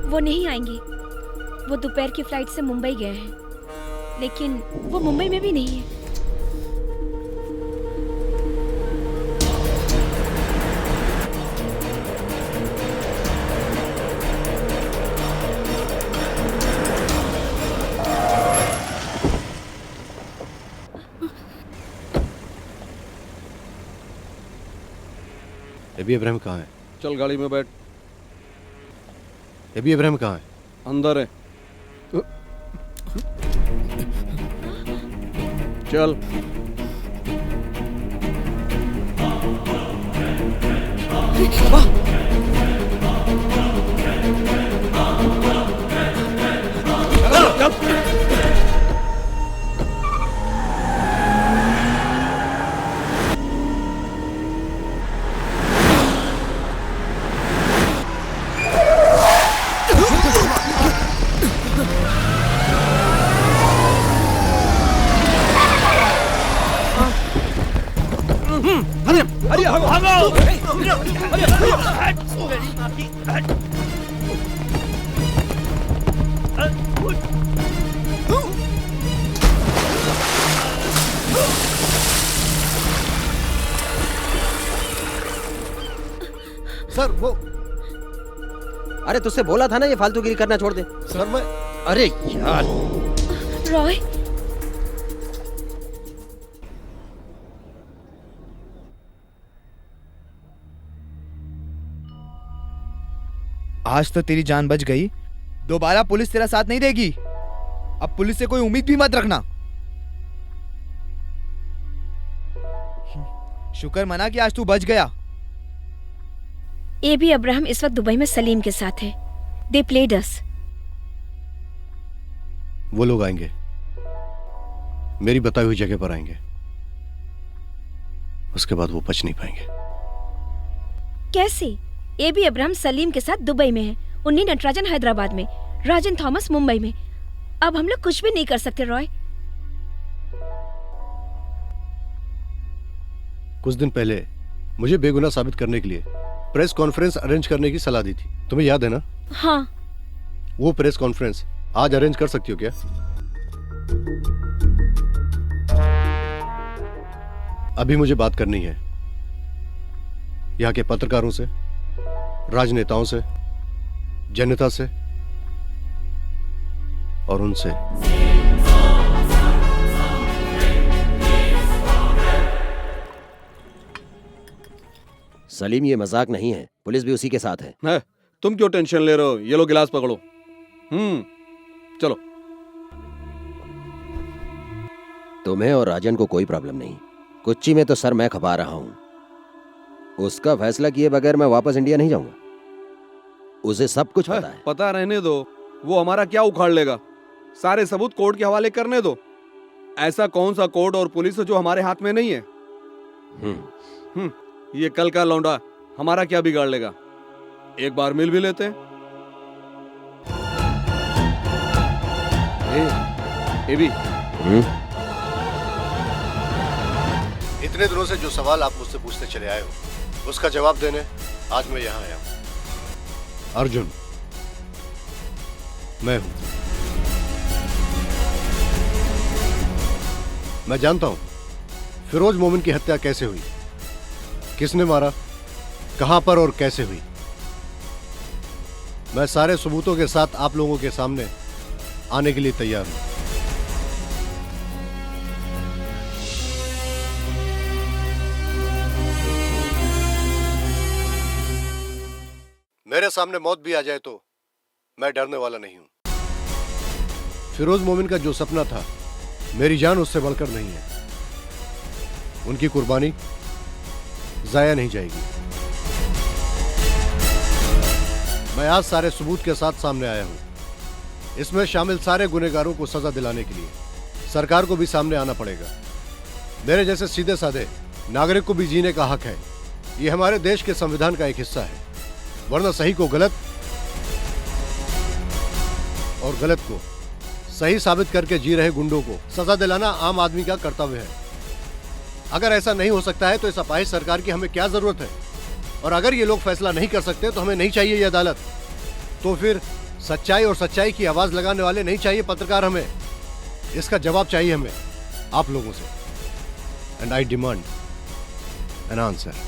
वो नहीं आएंगे। वो दोपहर की फ्लाइट से मुंबई गए हैं, लेकिन वो मुंबई में भी नहीं है। एबी अब्राहम कहाँ है? चल गाड़ी में बैठ। एबी अब्राहम कहाँ है? अंदर है। चल। सर वो, अरे तुझसे बोला था ना ये फालतूगिरी करना छोड़ दे। सर मैं, अरे यार रॉय, आज तो तेरी जान बच गई, दोबारा पुलिस तेरा साथ नहीं देगी। अब पुलिस से कोई उम्मीद भी मत रखना। शुक्र मना कि आज तू बच गया। एबी अब्राहम इस वक्त दुबई में सलीम के साथ है। दे प्लेड अस। वो लोग आएंगे, मेरी बताई हुई जगह पर आएंगे, उसके बाद वो बच नहीं पाएंगे। कैसे? एबी अब्राहम सलीम के साथ दुबई में है, उन्नी नटराजन हैदराबाद में, राजन थॉमस मुंबई में। अब हम लोग कुछ भी नहीं कर सकते रॉय। कुछ दिन पहले मुझे बेगुनाह साबित करने के लिए प्रेस कॉन्फ्रेंस अरेंज करने की सलाह दी थी, तुम्हें याद है ना? हाँ। वो प्रेस कॉन्फ्रेंस आज अरेंज कर सकती हो क्या? अभी मुझे बात करनी है यहाँ के पत्रकारों से, राजनेताओं से, जनता से और उनसे। सलीम, ये मजाक नहीं है, पुलिस भी उसी के साथ है। तुम क्यों टेंशन ले रहे हो? ये लो गिलास पकड़ो। चलो। तुम्हें और राजन को कोई प्रॉब्लम नहीं। कुच्ची में तो सर मैं खपा रहा हूं। उसका फैसला किए बगैर मैं वापस इंडिया नहीं जाऊंगा। उसे सब कुछ पता है। पता रहने दो, वो हमारा क्या उखाड़ लेगा। सारे सबूत कोर्ट के हवाले करने दो। ऐसा कौन सा कोर्ट और पुलिस है जो हमारे हाथ में नहीं है। ये कल का लौंडा हमारा क्या बिगाड़ लेगा? एक बार मिल भी लेते हैं। एबी, इतने दिनों से जो सवाल आप मुझसे पूछते चले आए हो, उसका जवाब देने आज मैं यहां आया हूं। अर्जुन मैं हूं। मैं जानता हूं फिरोज मोमिन की हत्या कैसे हुई, किसने मारा, कहां पर और कैसे हुई। मैं सारे सबूतों के साथ आप लोगों के सामने आने के लिए तैयार हूं। मेरे सामने मौत भी आ जाए तो मैं डरने वाला नहीं हूं। फिरोज मोमिन का जो सपना था, मेरी जान उससे बढ़कर नहीं है। उनकी कुर्बानी जाया नहीं जाएगी। मैं आज सारे सबूत के साथ सामने आया हूं। इसमें शामिल सारे गुनहगारों को सजा दिलाने के लिए सरकार को भी सामने आना पड़ेगा। मेरे जैसे सीधे साधे नागरिक को भी जीने का हक है। ये हमारे देश के संविधान का एक हिस्सा है। वरना सही को गलत और गलत को सही साबित करके जी रहे गुंडों को सजा दिलाना आम आदमी का कर्तव्य है। अगर ऐसा नहीं हो सकता है तो इस अपाहिज सरकार की हमें क्या जरूरत है? और अगर ये लोग फैसला नहीं कर सकते तो हमें नहीं चाहिए ये अदालत। तो फिर सच्चाई और सच्चाई की आवाज लगाने वाले नहीं चाहिए पत्रकार हमें। इसका जवाब चाहिए हमें आप लोगों से। And I demand an answer.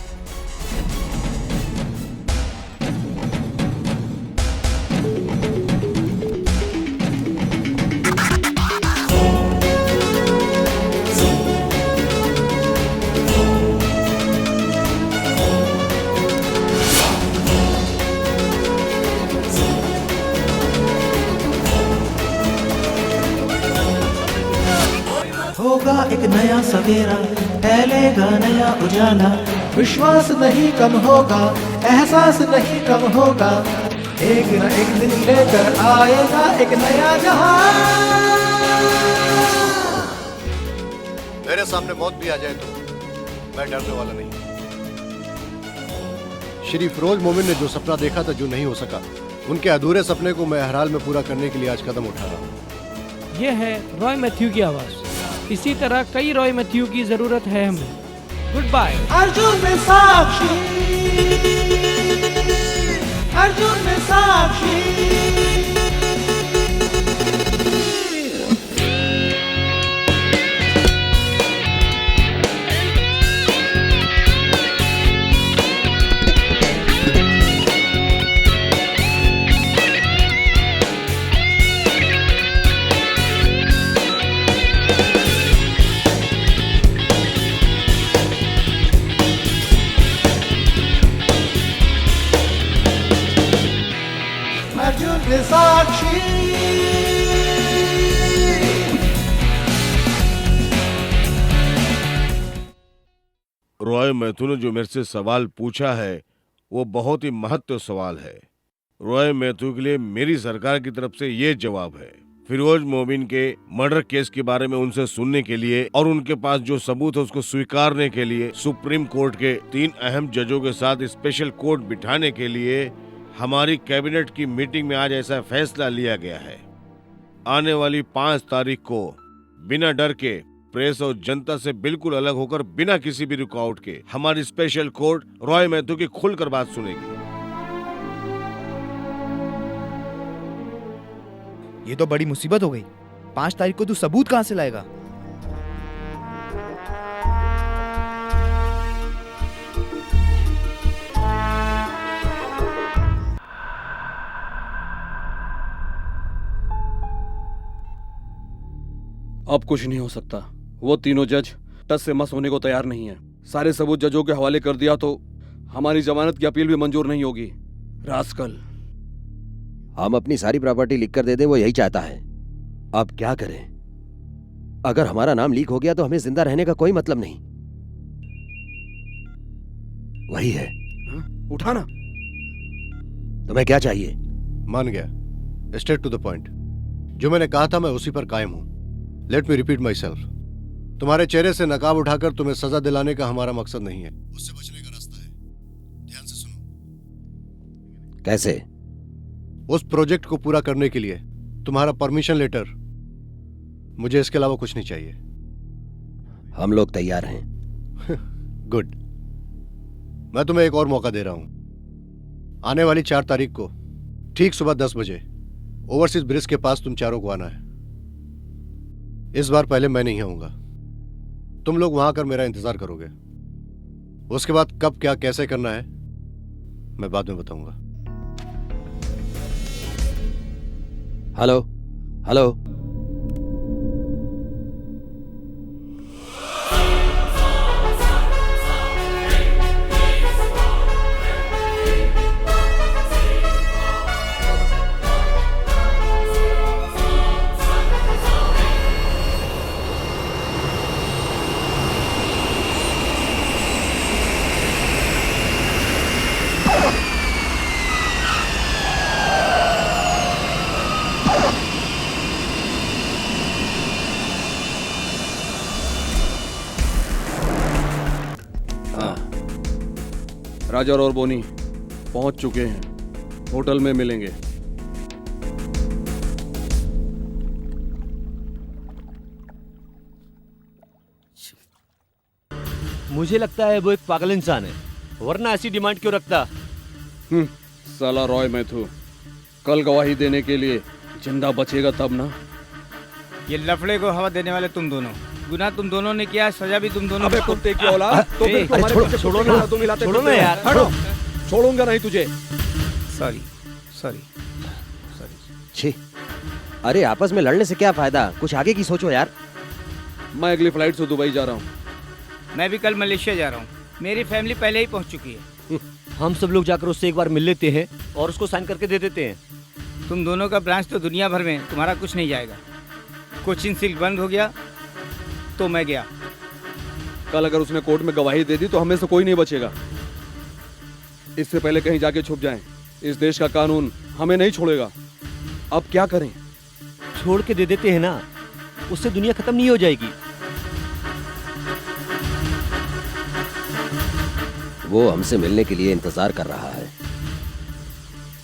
होगा एक नया सवेरा, फैलेगा नया उजाला। विश्वास नहीं कम होगा, एहसास नहीं कम होगा। एक न एक दिन लेकर आएगा एक नया जहां। मेरे सामने मौत भी आ जाए तो मैं डरने वाला नहीं। श्री फिरोज मोमिन ने जो सपना देखा था, जो नहीं हो सका, उनके अधूरे सपने को मैं हर हाल में पूरा करने के लिए आज कदम उठा रहा हूँ। ये है रॉय मैथ्यू की आवाज़। इसी तरह कई रॉय मैथ्यू की ज़रूरत है हमें। Good bye. अर्जुन में साक्षी, अर्जुन में साक्षी। अर्जुन में साक्षी। रॉय मैथ्यू ने जो मेरे से सवाल पूछा है वो बहुत ही महत्व सवाल है। रॉय मैथ्यू के लिए मेरी सरकार की तरफ से ये जवाब है। फिरोज मोमिन के मर्डर केस के बारे में उनसे सुनने के लिए और उनके पास जो सबूत है उसको स्वीकारने के लिए सुप्रीम कोर्ट के 3 अहम जजों के साथ स्पेशल कोर्ट बिठाने के लिए हमारी कैबिनेट की मीटिंग में आज ऐसा फैसला लिया गया है। आने वाली 5 तारीख को बिना डर के प्रेस और जनता से बिल्कुल अलग होकर बिना किसी भी रुकावट के हमारी स्पेशल कोर्ट रॉय मैथ्यू की खुलकर बात सुनेगी। ये तो बड़ी मुसीबत हो गई। 5 तारीख को तू सबूत कहाँ से लाएगा? अब कुछ नहीं हो सकता। वो तीनों जज टस से मस होने को तैयार नहीं है। सारे सबूत जजों के हवाले कर दिया तो हमारी जमानत की अपील भी मंजूर नहीं होगी। रास्कल। हम अपनी सारी प्रॉपर्टी लिख कर दे दें, वो यही चाहता है। अब क्या करें? अगर हमारा नाम लीक हो गया तो हमें जिंदा रहने का कोई मतलब नहीं। वही है। उठाना। तुम्हें क्या चाहिए? मान गया। Straight to the point. जो मैंने कहा था मैं उसी पर कायम हूं। Let me repeat myself. तुम्हारे चेहरे से नकाब उठाकर तुम्हें सजा दिलाने का हमारा मकसद नहीं है। उससे बचने का रास्ता है। ध्यान से सुनो। कैसे? उस प्रोजेक्ट को पूरा करने के लिए तुम्हारा परमिशन लेटर। मुझे इसके अलावा कुछ नहीं चाहिए। हम लोग तैयार हैं। गुड। मैं तुम्हें एक और मौका दे रहा हूं। आने वाली 4 तारीख को ठीक सुबह 10 बजे ओवरसीज ब्रिज के पास तुम चारों को आना है। इस बार पहले मैं नहीं आऊंगा। तुम लोग वहां आकर मेरा इंतजार करोगे। उसके बाद कब क्या कैसे करना है मैं बाद में बताऊंगा। Hello hello. राजा और बोनी पहुंच चुके हैं। होटल में मिलेंगे। मुझे लगता है वो एक पागल इंसान है, वरना ऐसी डिमांड क्यों रखता? साला रॉय मैथ्यू कल गवाही देने के लिए जिंदा बचेगा तब ना। ये लफड़े को हवा देने वाले तुम दोनों। गुनाह तुम दोनों ने किया, सजा भी तुम दोनों। अबे कुत्ते की औलाद, तो फिर तुम्हारे पीछे छोड़ो ना, तुम हिलाते छोड़ो ना यार। हटो। छोड़ूंगा नहीं तुझे। Sorry sorry. छी, अरे आपस में लड़ने से क्या फायदा? कुछ आगे की सोचो यार। मैं अगली फ्लाइट से दुबई जा रहा हूँ। मैं भी कल मलेशिया जा रहा हूँ। मेरी फैमिली पहले ही पहुँच चुकी है। हम सब लोग जाकर उससे एक बार मिल लेते हैं और उसको साइन करके दे देते हैं। तुम दोनों का ब्रांच तो दुनिया भर में, तुम्हारा कुछ नहीं जाएगा। कोचिन सिल्क बंद हो गया तो मैं गया। कल अगर उसने कोर्ट में गवाही दे दी तो हमें से कोई नहीं बचेगा। इससे पहले कहीं जाके छुप जाएं। इस देश का कानून हमें नहीं छोड़ेगा। अब क्या करें? छोड़ के दे देते हैं ना, उससे दुनिया खत्म नहीं हो जाएगी। वो हमसे मिलने के लिए इंतजार कर रहा है।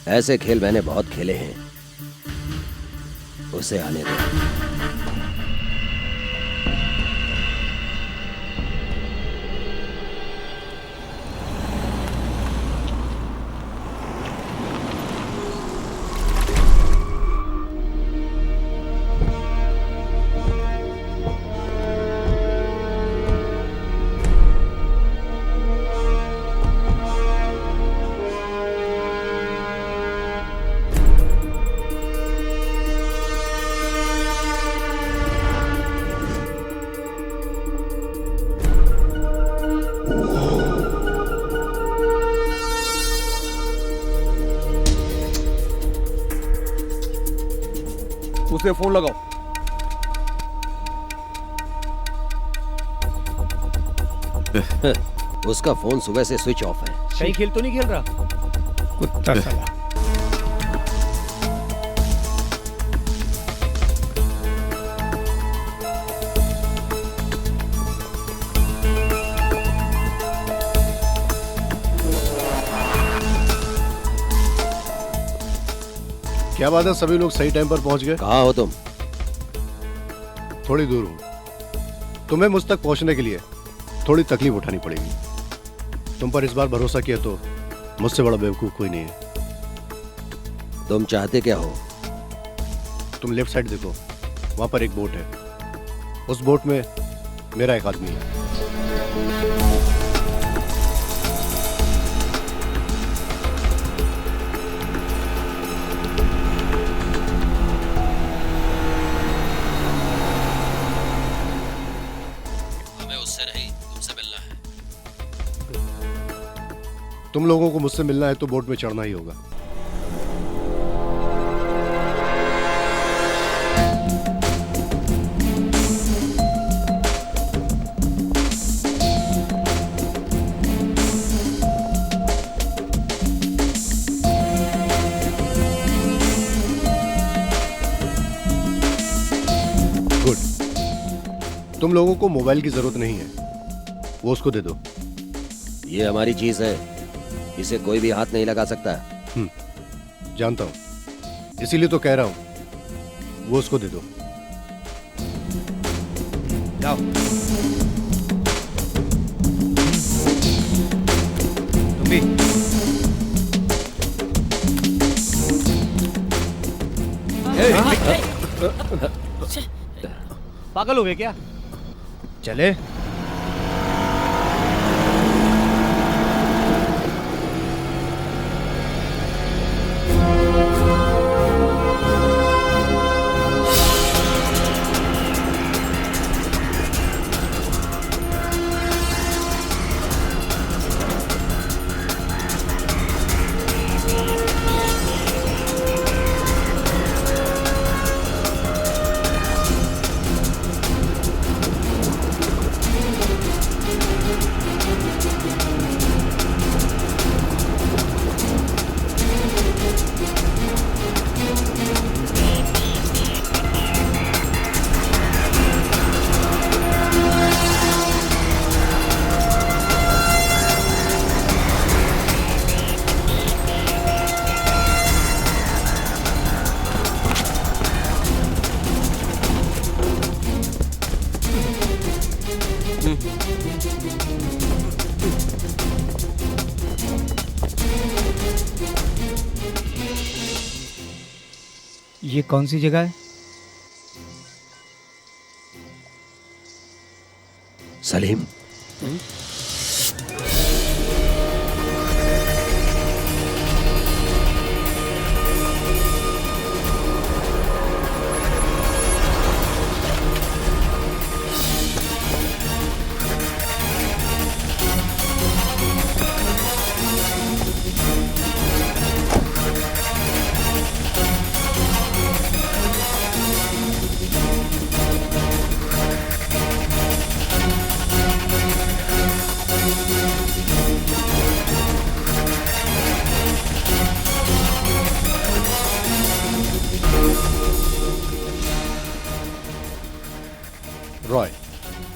ऐसे खेल मैंने बहुत खेले हैं। उसे आने दो। उसे फोन लगाओ। उसका फोन सुबह से स्विच ऑफ है। कहीं खेल तो नहीं खेल रहा? कुत्ता साला। क्या बात है, सभी लोग सही टाइम पर पहुंच गए? कहाँ हो तुम? थोड़ी दूर हूं। तुम्हें मुझ तक पहुंचने के लिए थोड़ी तकलीफ उठानी पड़ेगी। तुम पर इस बार भरोसा किया तो मुझसे बड़ा बेवकूफ कोई नहीं है। तुम चाहते क्या हो? तुम लेफ्ट साइड देखो, वहां पर एक बोट है। उस बोट में मेरा एक आदमी है। तुम लोगों को मुझसे मिलना है तो बोट में चढ़ना ही होगा। गुड। तुम लोगों को मोबाइल की जरूरत नहीं है, वो उसको दे दो। ये हमारी चीज है, इसे कोई भी हाथ नहीं लगा सकता। जानता हूं, इसीलिए तो कह रहा हूं, वो उसको दे दो। जाओ। तुम भी। पागल हो गए क्या? चले। ये कौन सी जगह है? सलीम,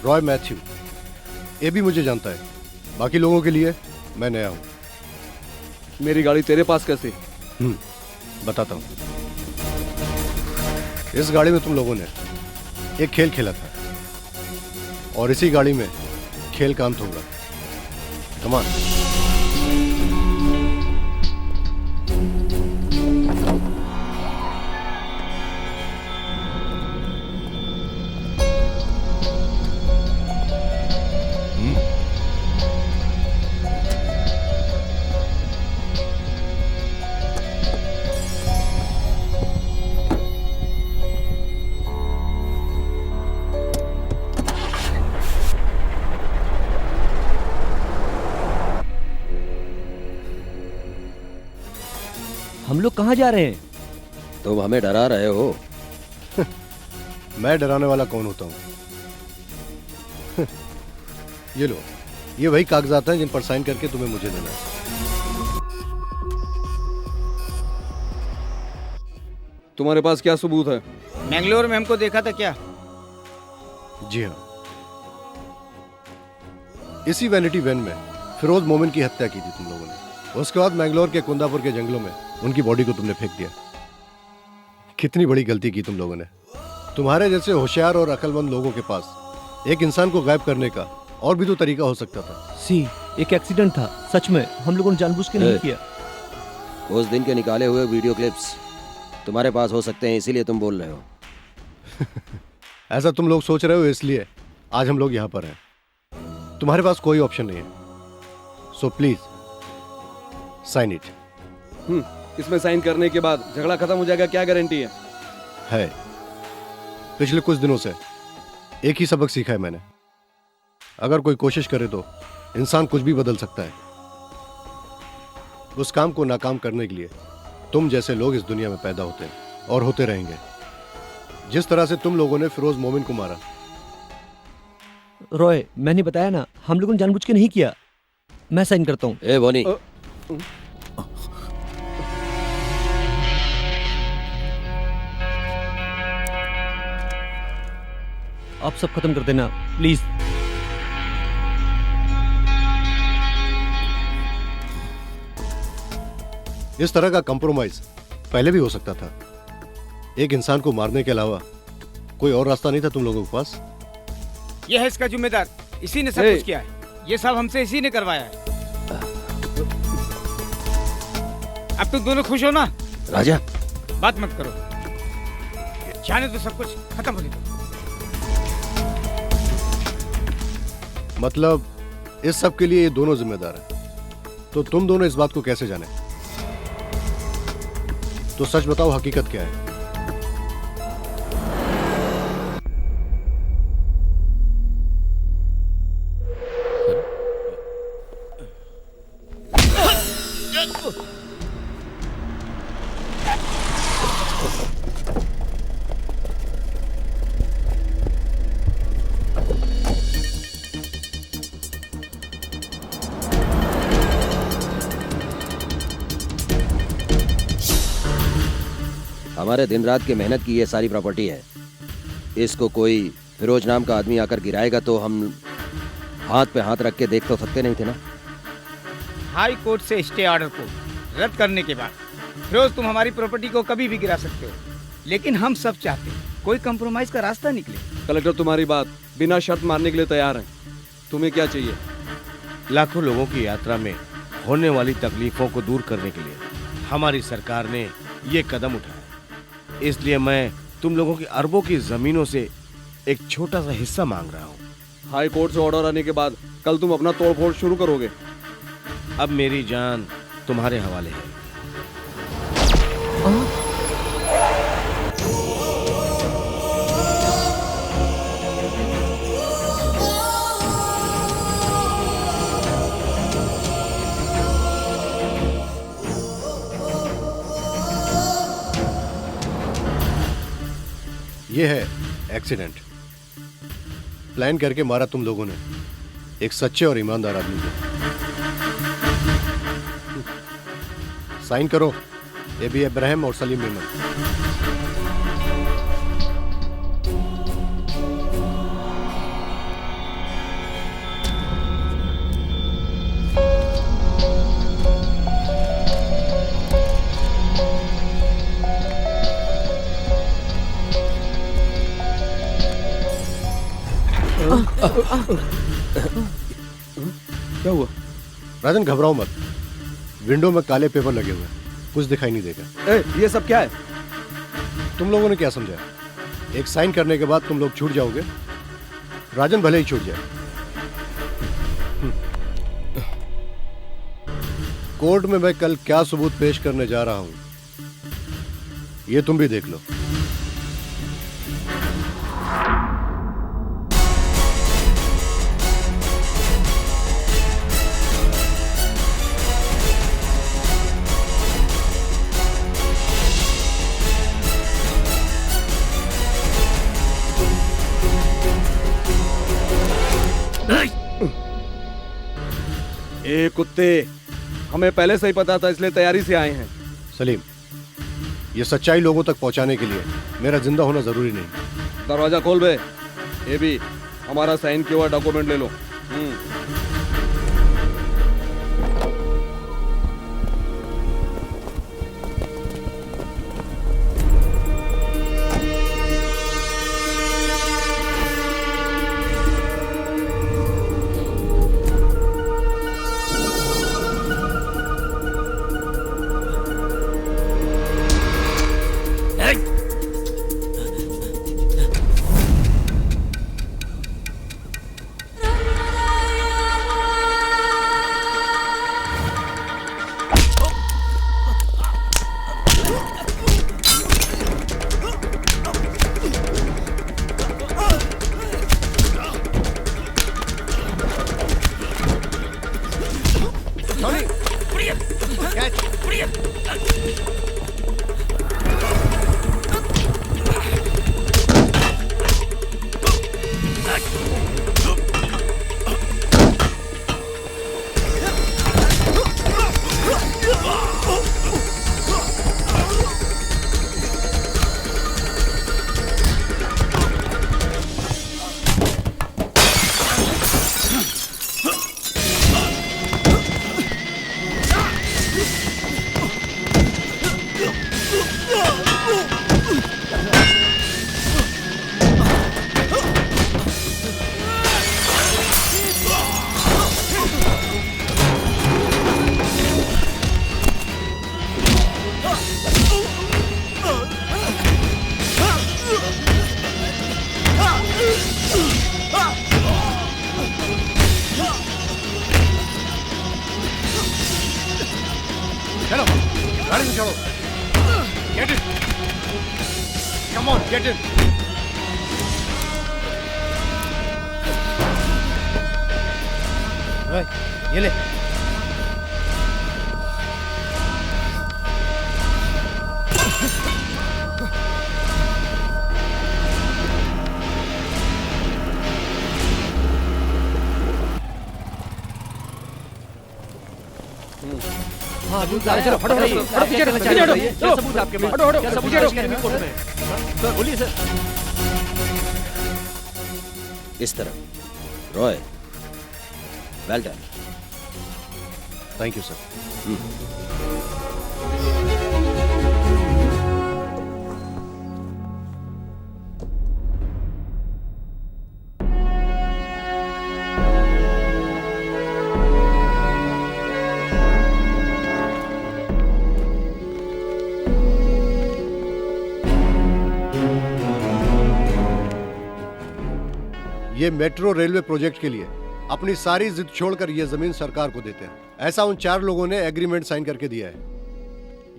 रॉय मैथ्यू, ये भी मुझे जानता है। बाकी लोगों के लिए मैं नया हूं। मेरी गाड़ी तेरे पास कैसे? बताता हूं। इस गाड़ी में तुम लोगों ने एक खेल खेला था और इसी गाड़ी में खेल का अंत होगा। Come on. हम लोग कहाँ जा रहे हैं? तुम हमें डरा रहे हो। मैं डराने वाला कौन होता हूँ? ये लो, ये वही कागजात हैं जिन पर साइन करके तुम्हें मुझे देना है। तुम्हारे पास क्या सबूत है? मैंगलोर में हमको देखा था क्या? जी हाँ, इसी वैनिटी वैन में फिरोज मोमिन की हत्या की थी तुम लोगों ने। उसके बाद मैंगलोर के कुंदापुर के जंगलों में उनकी बॉडी को तुमने फेंक दिया। कितनी बड़ी गलती की तुम लोगों ने। तुम्हारे जैसे होशियार और अक्लमंद लोगों के पास एक इंसान को गायब करने का और भी तो तरीका हो सकता था। एक एक्सीडेंट था, सच में हम लोगों ने जानबूझ के नहीं किया। उस दिन के निकाले हुए वीडियो क्लिप्स तुम्हारे पास हो सकते हैं, इसीलिए तुम बोल रहे हो। ऐसा तुम लोग सोच रहे हो, इसलिए आज हम लोग यहाँ पर हैं। तुम्हारे पास कोई ऑप्शन नहीं है, सो प्लीज साइन इट। इसमें साइन करने के बाद झगड़ा खत्म हो जाएगा, क्या गारंटी है? पिछले कुछ दिनों से एक ही सबक सीखा है मैंने, अगर कोई कोशिश करे तो इंसान कुछ भी बदल सकता है। उस काम को नाकाम करने के लिए तुम जैसे लोग इस दुनिया में पैदा होते हैं और होते रहेंगे। जिस तरह से तुम लोगों ने फिरोज मोमिन को मारा। रॉय, मैंने बताया ना, हम लोगों ने जानबूझ के नहीं किया। मैं साइन करता हूँ। ए बोनी, आप सब खत्म कर देना प्लीज। इस तरह का कंप्रोमाइज पहले भी हो सकता था। एक इंसान को मारने के अलावा कोई और रास्ता नहीं था तुम लोगों के पास। ये है इसका जिम्मेदार, इसी ने सब कुछ किया है। ये सब हमसे इसी ने करवाया है। अब तुम दोनों खुश हो ना? राजा, बात मत करो, जाने तो सब कुछ खत्म हो जाएगा। मतलब इस सब के लिए ये दोनों जिम्मेदार हैं। तो तुम दोनों इस बात को कैसे जाने? तो सच बताओ, हकीकत क्या है? हमारे दिन रात की मेहनत की ये सारी प्रॉपर्टी है। इसको कोई फिरोज नाम का आदमी आकर गिराएगा तो हम हाथ पे हाथ रख के देख तो सकते नहीं थे ना। हाई कोर्ट से स्टे ऑर्डर को रद्द करने के बाद फिरोज, तुम हमारी प्रॉपर्टी को कभी भी गिरा सकते हो, लेकिन हम सब चाहते हैं कोई कंप्रोमाइज का रास्ता निकले। कलेक्टर तुम्हारी बात बिना शर्त मानने के लिए तैयार है। तुम्हें क्या चाहिए? लाखों लोगों की यात्रा में होने वाली तकलीफों को दूर करने के लिए हमारी सरकार ने ये कदम उठाया। इसलिए मैं तुम लोगों की अरबों की जमीनों से एक छोटा सा हिस्सा मांग रहा हूँ। हाई कोर्ट से ऑर्डर आने के बाद कल तुम अपना तोड़फोड़ शुरू करोगे। अब मेरी जान तुम्हारे हवाले है। ये है एक्सीडेंट। प्लान करके मारा तुम लोगों ने एक सच्चे और ईमानदार आदमी को। साइन करो, एबी इब्राहिम और सलीम मेमन। क्या हुआ? राजन, घबराओ मत। विंडो में काले पेपर लगे हुए हैं, कुछ दिखाई नहीं देगा। ये सब क्या है? तुम लोगों ने क्या समझा? एक साइन करने के बाद तुम लोग छूट जाओगे। राजन भले ही छूट जाए। कोर्ट में मैं कल क्या सबूत पेश करने जा रहा हूं, ये तुम भी देख लो। ए कुत्ते, हमें पहले से ही पता था, इसलिए तैयारी से आए हैं। सलीम, ये सच्चाई लोगों तक पहुंचाने के लिए मेरा जिंदा होना जरूरी नहीं। दरवाजा खोल बे। ये भी हमारा साइन किया हुआ डॉक्यूमेंट ले लो। चलो, गाड़ी से चढ़ो। Get it. Come on, get in. ये ले। हाँ, चलो, हटो, पीछे हटो, क्या सबूत आपके पास? क्या सबूत है उसके रिपोर्ट में? सर, बोलिए सर। इस तरह। Roy, well done. Thank you sir. ये मेट्रो रेलवे प्रोजेक्ट के लिए अपनी सारी जिद छोड़कर ये जमीन सरकार को देते हैं। ऐसा उन 4 लोगों ने एग्रीमेंट साइन करके दिया है।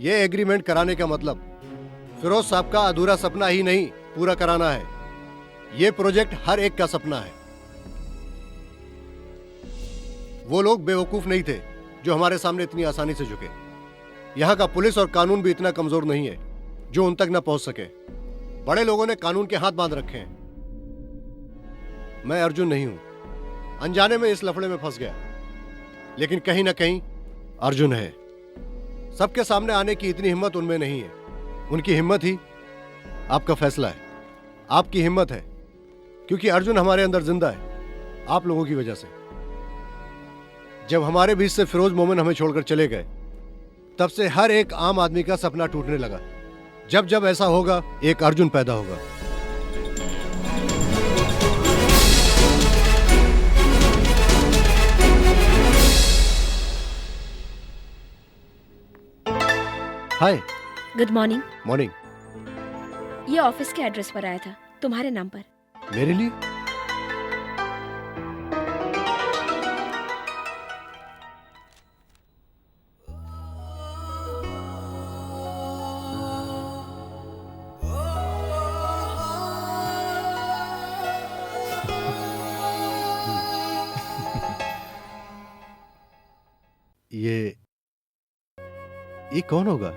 ये एग्रीमेंट कराने का मतलब फिरोज साहब का अधूरा सपना ही नहीं, पूरा कराना है। ये प्रोजेक्ट हर एक का सपना है। वो लोग बेवकूफ नहीं थे जो हमारे सामने इतनी आसानी से झुके। यहाँ का पुलिस और कानून भी इतना कमजोर नहीं है जो उन तक न पहुंच सके। बड़े लोगों ने कानून के हाथ बांध रखे हैं। मैं अर्जुन नहीं हूं, अनजाने में इस लफड़े में फंस गया, लेकिन कहीं ना कहीं अर्जुन है। सबके सामने आने की इतनी हिम्मत उनमें नहीं है। उनकी हिम्मत ही आपका फैसला है, आपकी हिम्मत है, क्योंकि अर्जुन हमारे अंदर जिंदा है, आप लोगों की वजह से। जब हमारे बीच से फिरोज मोमिन हमें छोड़कर चले गए, तब से हर एक आम आदमी का सपना टूटने लगा। जब जब ऐसा होगा, एक अर्जुन पैदा होगा। हाय। Good morning. मॉर्निंग। ये ऑफिस के एड्रेस पर आया था, तुम्हारे नाम पर। मेरे लिए? ये कौन होगा?